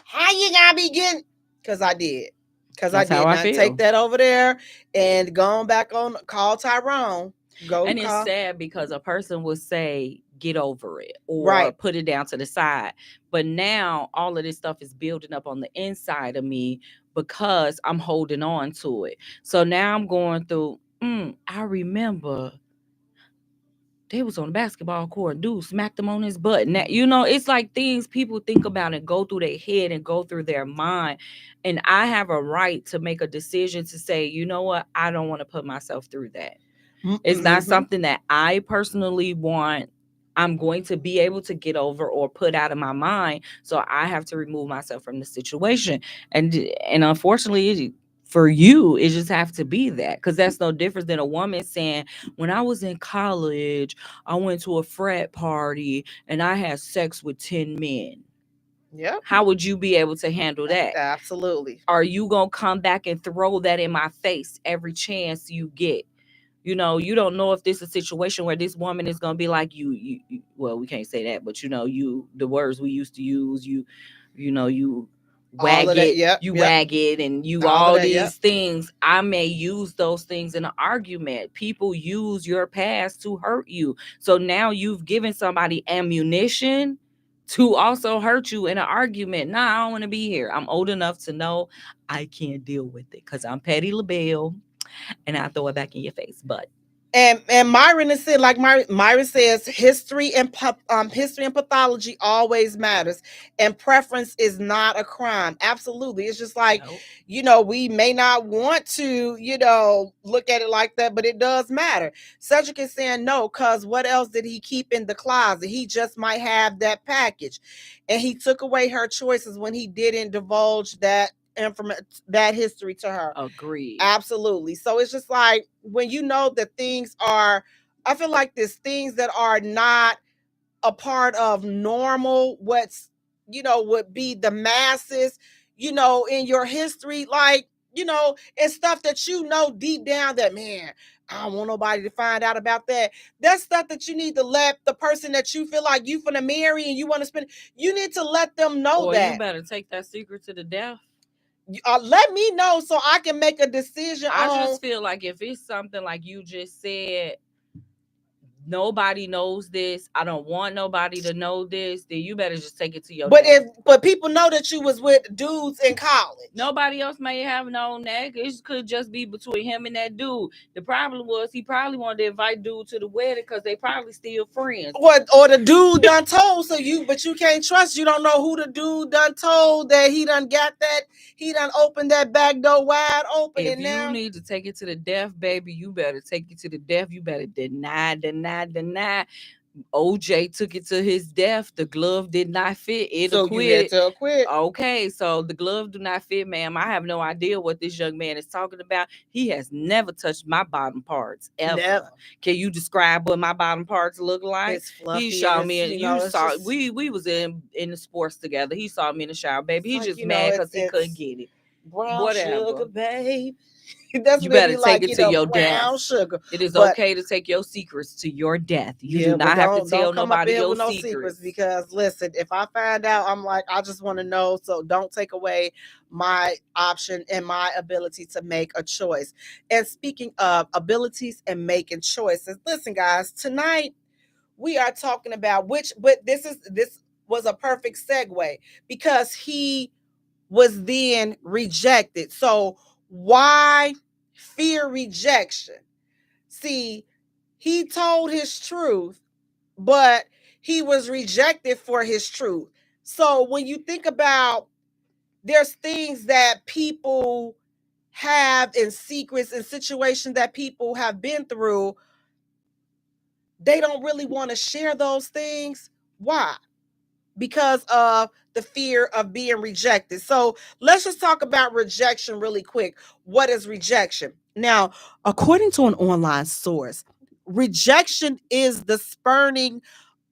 How you gonna be getting? Because I did. Because I That's did. how I Now feel. take that over there and go back on, call Tyrone. Go And call. it's sad because a person will say, get over it or Right. put it down to the side. But now all of this stuff is building up on the inside of me because I'm holding on to it. So now I'm going through, I remember they was on the basketball court, dude smacked him on his butt. Now, you know, it's like things people think about and go through their head and go through their mind. And I have a right to make a decision to say, you know what, I don't want to put myself through that. It's not something that I personally want. I'm going to be able to get over or put out of my mind. So I have to remove myself from the situation. And unfortunately, for you, it just have to be that, because that's no different than a woman saying, when I was in college, I went to a frat party and I had sex with 10 men. Yep. How would you be able to handle that? Absolutely. Are you going to come back and throw that in my face every chance you get? You know, you don't know if this is a situation where this woman is going to be like you, well, we can't say that, but you know, the words we used to use, you wag it, wag it, and you all these things. I may use those things in an argument. People use your past to hurt you. So now you've given somebody ammunition to also hurt you in an argument. Nah, I don't want to be here. I'm old enough to know I can't deal with it because I'm Patti LaBelle. And I throw it back in your face. But Myron is saying, like Myron says, history and pathology always matters, and preference is not a crime. Absolutely, it's just like, you know, we may not want to, you know, look at it like that, but it does matter. Cedric is saying no, because what else did he keep in the closet? He just might have that package, and he took away her choices when he didn't divulge that history to her. Agreed. Absolutely. So it's just like, when you know that things are, I feel like there's things that are not a part of normal, what's, you know, would be the masses, you know, in your history, like, you know, it's stuff that you know deep down that, man, I don't want nobody to find out about that. That's stuff that you need to let the person that you feel like you finna marry and you want to spend, you need to let them know or that. You better take that secret to the death. Let me know so I can make a decision. I just feel like if it's something like you just said, nobody knows this, I don't want nobody to know this, then you better just take it to your death. But people know that you was with dudes in college. Nobody else may have known that. It could just be between him and that dude. The problem was he probably wanted to invite dude to the wedding because they probably still friends. Or the dude done told, but you can't trust. You don't know who the dude done told that he done got that. He done opened that back door wide open. If you need to take it to the death, baby, you better take it to the death. You better deny. OJ took it to his death. The glove did not fit. It acquitted. You had to acquit. Okay, so the glove do not fit, ma'am. I have no idea what this young man is talking about. He has never touched my bottom parts ever. Never. Can you describe what my bottom parts look like? It's fluffy. He saw me, and you saw just... we was in the sports together. He saw me in the shower, baby. He's just mad because he couldn't get it. Brown sugar, babe. You better take it to your death. Sugar. It is okay to take your secrets to your death. You do not have to tell nobody your secrets. Because listen, if I find out, I'm like, I just want to know. So don't take away my option and my ability to make a choice. And speaking of abilities and making choices, listen, guys, tonight we are talking about but this was a perfect segue because he was then rejected. So why fear rejection? See, he told his truth, but he was rejected for his truth. So when you think about, there's things that people have in secrets and situations that people have been through, they don't really want to share those things. Why? because of the fear of being rejected. So let's just talk about rejection really quick. What is rejection? Now, according to an online source, rejection is the spurning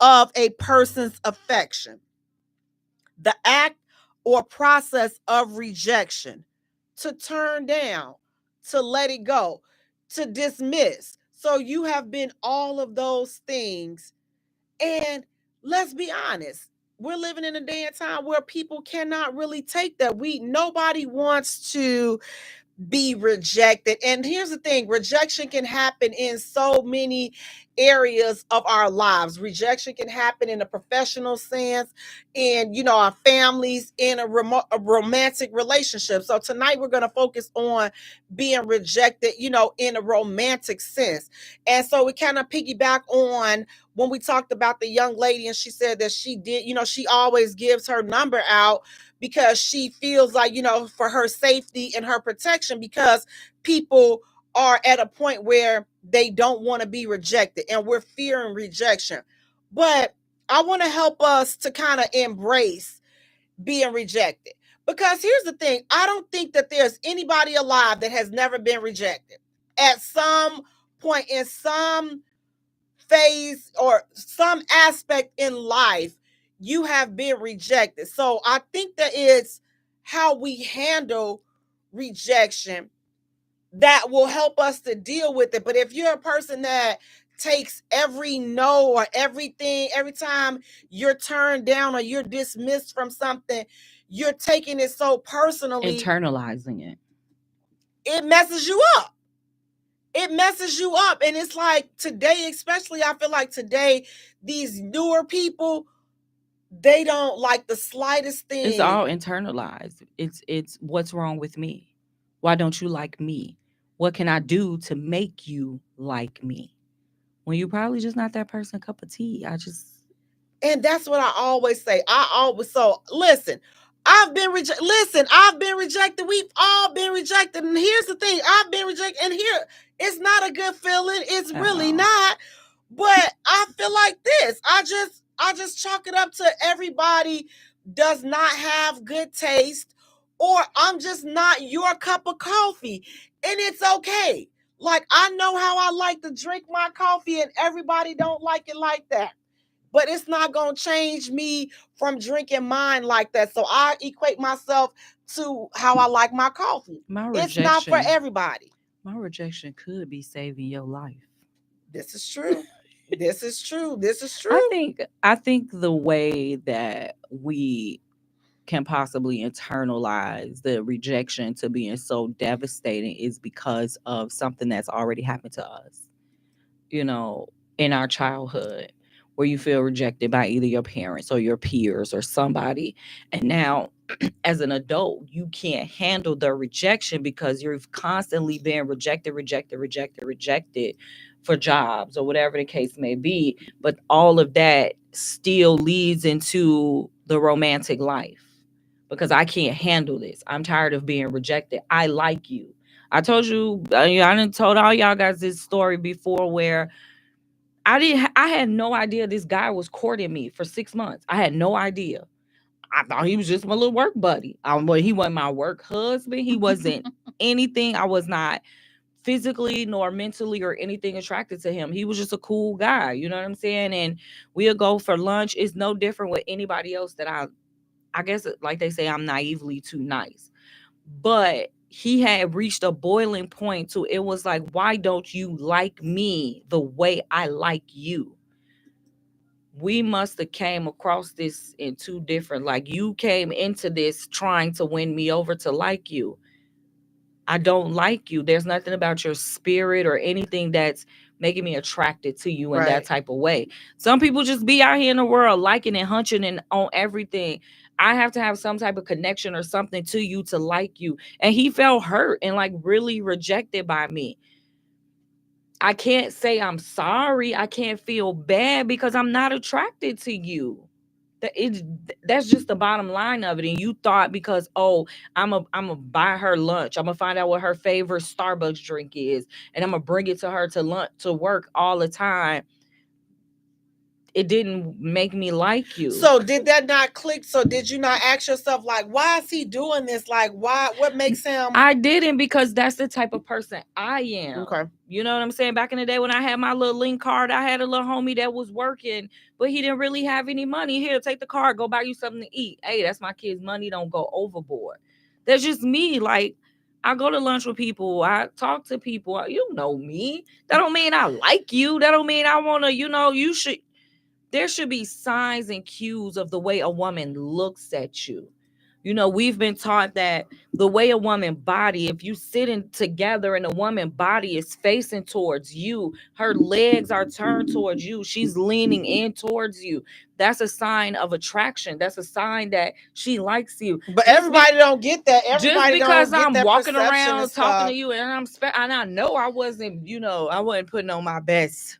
of a person's affection, the act or process of rejection, to turn down, to let it go, to dismiss. So you have been all of those things. And let's be honest, we're living in a day and time where people cannot really take that. Nobody wants to be rejected. And here's the thing, rejection can happen in so many areas of our lives. Rejection can happen in a professional sense, in our families, in a romantic relationship. So tonight we're going to focus on being rejected, in a romantic sense. And so we kind of piggyback on when we talked about the young lady, and she said that she did, she always gives her number out because she feels like, for her safety and her protection, because people are at a point where they don't want to be rejected and we're fearing rejection. But I want to help us to kind of embrace being rejected. Because here's the thing, I don't think that there's anybody alive that has never been rejected. At some point, in some phase or some aspect in life, you have been rejected. So I think that it's how we handle rejection that will help us to deal with it. But if you're a person that takes every no or everything, every time you're turned down or you're dismissed from something, you're taking it so personally, internalizing it. It messes you up. It messes you up. And it's like today, especially, I feel like today, these newer people, they don't like the slightest thing. It's all internalized. It's what's wrong with me? Why don't you like me? What can I do to make you like me? When you're probably just not that person cup of tea. And that's what I always say. Listen, I've been rejected. Listen, I've been rejected. We've all been rejected. And here's the thing, I've been rejected. And here, it's not a good feeling. It's really not. But I feel like this. I just chalk it up to everybody does not have good taste, or I'm just not your cup of coffee. And it's okay. Like, I know how I like to drink my coffee, and everybody don't like it like that. But it's not going to change me from drinking mine like that. So I equate myself to how I like my coffee. It's not for everybody. My rejection could be saving your life. This is true. This is true. This is true. I think the way that we can possibly internalize the rejection to being so devastating is because of something that's already happened to us, in our childhood, where you feel rejected by either your parents or your peers or somebody. And now, as an adult, you can't handle the rejection because you've constantly been rejected for jobs or whatever the case may be. But all of that still leads into the romantic life, because I can't handle this. I'm tired of being rejected. I like you. I told you, I done told all y'all guys this story before where I had no idea this guy was courting me for 6 months. I had no idea. I thought he was just my little work buddy. He wasn't my work husband. He wasn't anything. I was not physically nor mentally or anything attracted to him. He was just a cool guy. You know what I'm saying? And we'll go for lunch. It's no different with anybody else that I guess, like they say, I'm naively too nice. But he had reached a boiling point to it was like, why don't you like me the way I like you? We must have came across this in two different, like, you came into this trying to win me over to like you. I don't like you. There's nothing about your spirit or anything that's making me attracted to you in that type of way. Some people just be out here in the world liking and hunching and on everything. I have to have some type of connection or something to you to like you. And he felt hurt and like really rejected by me. I can't say I'm sorry. I can't feel bad because I'm not attracted to you. That's just the bottom line of it. And you thought because, I'm a buy her lunch, I'm gonna find out what her favorite Starbucks drink is, and I'm gonna bring it to her to lunch to work all the time. it didn't make me like you. So did that not click? So did you not ask yourself, like, why is he doing this? Like, why? What makes him? I didn't, because that's the type of person I am. Okay. You know what I'm saying? Back in the day when I had my little link card, I had a little homie that was working, but he didn't really have any money. Here, take the card, go buy you something to eat. Hey, that's my kid's money. Don't go overboard. That's just me. Like, I go to lunch with people. I talk to people. You know me. That don't mean I like you. That don't mean I want to, you should. There should be signs and cues of the way a woman looks at you. We've been taught that the way a woman body, if you sitting together and a woman body is facing towards you, her legs are turned towards you, she's leaning in towards you, that's a sign of attraction. That's a sign that she likes you. But everybody don't get that. Everybody just because don't get I'm that walking perception around and talking stuff. to you and and I know I wasn't, I wasn't putting on my best.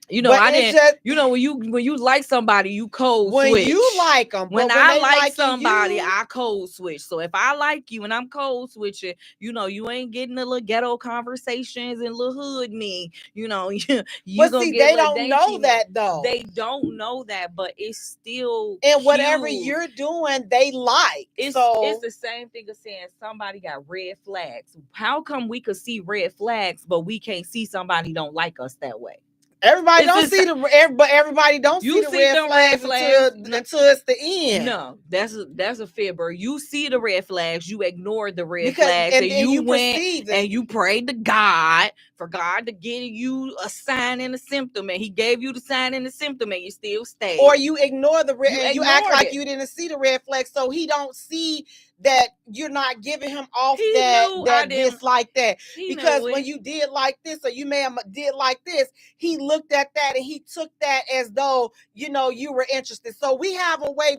But I it's didn't. just- When you like somebody, you code when switch. you like them. When but I they like liking somebody, you, I code switch. So if I like you and I'm code switching, you ain't getting the little ghetto conversations and little hood me. You but gonna see, get they don't know dainty. that though. They don't know that, but it's still And whatever cute. you're doing, they like. It's the same thing as saying somebody got red flags. How come we could see red flags, but we can't see somebody don't like us that way? Everybody don't see but everybody don't see the red flags until it's the end. No, that's a fibber. You see the red flags, you ignore the red flags, and you went and you prayed to God for God to give you a sign and a symptom, and He gave you the sign and the symptom, and you still stay. Or you ignore the red, and you act like you didn't see the red flag, so He don't see that you're not giving him off that dislike that. Because when you did like this, or you may have did like this, He looked at that and He took that as though you were interested. So we have a way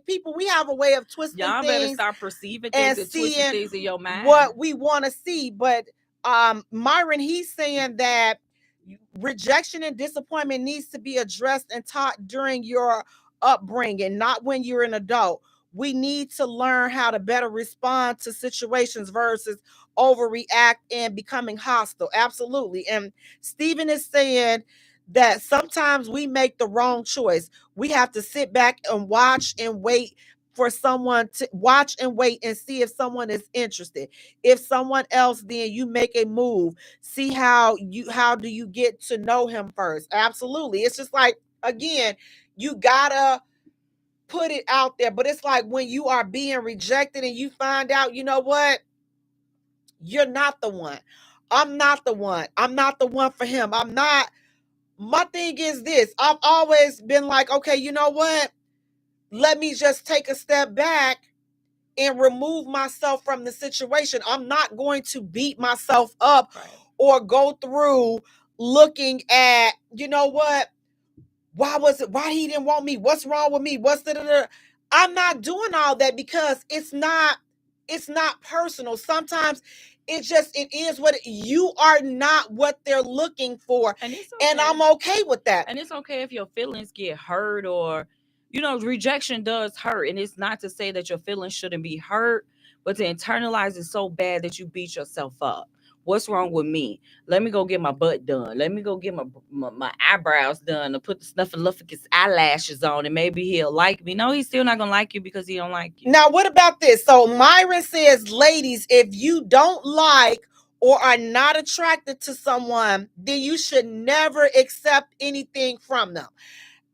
of twisting Y'all things. Better start perceiving things and twisting things in your mind. What we want to see. But Myron, he's saying that rejection and disappointment needs to be addressed and taught during your upbringing, not when you're an adult. We need to learn how to better respond to situations versus overreact and becoming hostile. Absolutely. And Stephen is saying that sometimes we make the wrong choice. We have to sit back and watch and wait for someone to watch and wait and see if someone is interested. If someone else, then you make a move. See how do you get to know him first? Absolutely. It's just like, again, you gotta put it out there. But it's like when you are being rejected and you find out, you know what? You're not the one. I'm not the one. I'm not the one for him. I'm not. My thing is this. I've always been like, okay, you know what? Let me just take a step back and remove myself from the situation. I'm not going to beat myself up or go through looking at, you know what? Why he didn't want me? What's wrong with me? I'm not doing all that because it's not personal. Sometimes it is what you are not what they're looking for. And it's okay. And I'm okay with that. And it's okay if your feelings get hurt, or rejection does hurt. And it's not to say that your feelings shouldn't be hurt, but to internalize it so bad that you beat yourself up. What's wrong with me? Let me go get my butt done. Let me go get my eyebrows done, to put the snuffleupagus eyelashes on, and maybe he'll like me. No, he's still not going to like you because he don't like you. Now, what about this? So Myron says, ladies, if you don't like or are not attracted to someone, then you should never accept anything from them.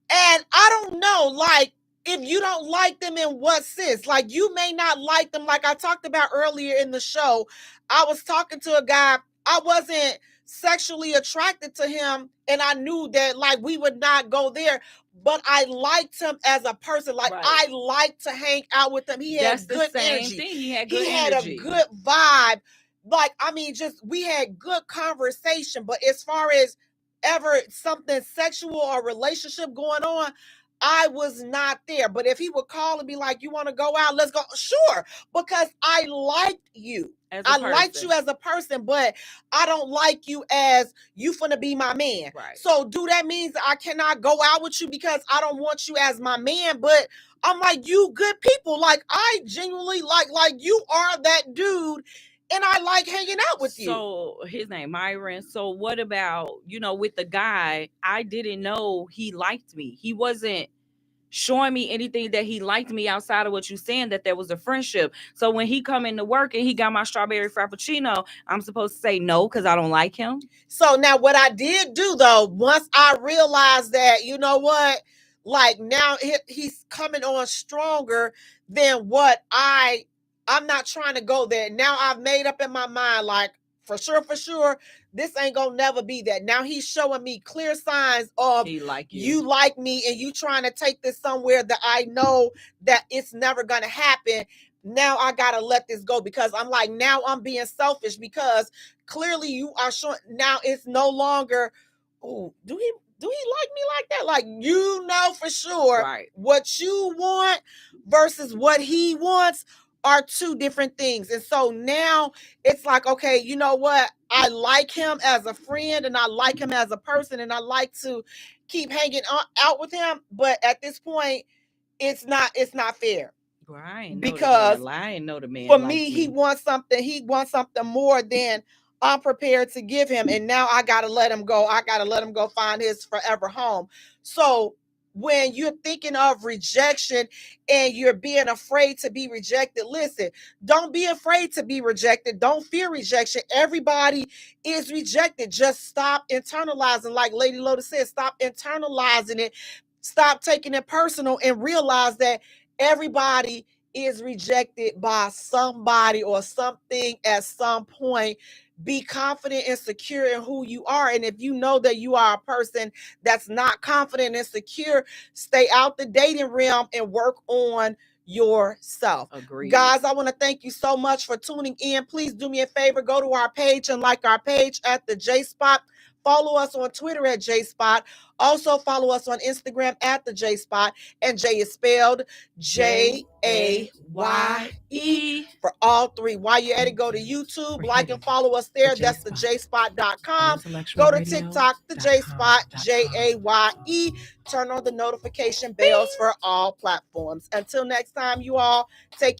And I don't know, like, if you don't like them, in what sense? Like, you may not like them. Like I talked about earlier in the show, I was talking to a guy. I wasn't sexually attracted to him, and I knew that, like, we would not go there. But I liked him as a person. Like, I liked to hang out with him. He had good energy. He had good energy. Had a good vibe. Like, I mean, just we had good conversation. But as far as ever something sexual or relationship going on, I was not there. But if he would call and be like, you want to go out? Let's go. Sure. Because I liked you. I liked you as a person, but I don't like you as you finna be my man. Right. So do that means that I cannot go out with you because I don't want you as my man? But I'm like, you good people. Like, I genuinely like you are that dude. and I like hanging out with you. So his name Myron. So what about, with the guy, I didn't know he liked me. He wasn't showing me anything that he liked me outside of what you saying, that there was a friendship. So when he come into work and he got my strawberry frappuccino, I'm supposed to say no because I don't like him? So now what I did do though, once I realized that, you know what, like now he's coming on stronger than what I'm not trying to go there. Now I've made up in my mind, like for sure, this ain't gonna never be that. Now he's showing me clear signs of He like you like me, and you trying to take this somewhere that I know that it's never gonna happen. Now I gotta let this go, because I'm like, now I'm being selfish, because clearly you are showing. Now it's no longer, oh, do he like me like that? Like, you know for sure, right, what you want versus what he wants are two different things. And so now it's like, okay, you know what? I like him as a friend, and I like him as a person, and I like to keep hanging out with him. But at this point, it's not fair. Right. Because I know the man for like me, he wants something more than I'm prepared to give him. And now I got to let him go. I got to let him go find his forever home. So when you're thinking of rejection and you're being afraid to be rejected, listen, don't be afraid to be rejected. Don't fear rejection. Everybody is rejected. Just stop internalizing. Like Lady Loda said, stop internalizing it. Stop taking it personal, and realize that everybody is rejected by somebody or something at some point. Be confident and secure in who you are. And if you know that you are a person that's not confident and secure, stay out the dating realm and work on yourself. Agreed. Guys, I want to thank you so much for tuning in. Please do me a favor, go to our page and like our page at the J Spot. Follow us on Twitter at J Spot. Also follow us on Instagram at the J Spot. And Jay is spelled Jaye for all three. While you're at it, go to YouTube, like and follow us there. That's the jspot.com. Go to TikTok, the J Spot, Jaye. Turn on the notification bells for all platforms. Until next time, you all, take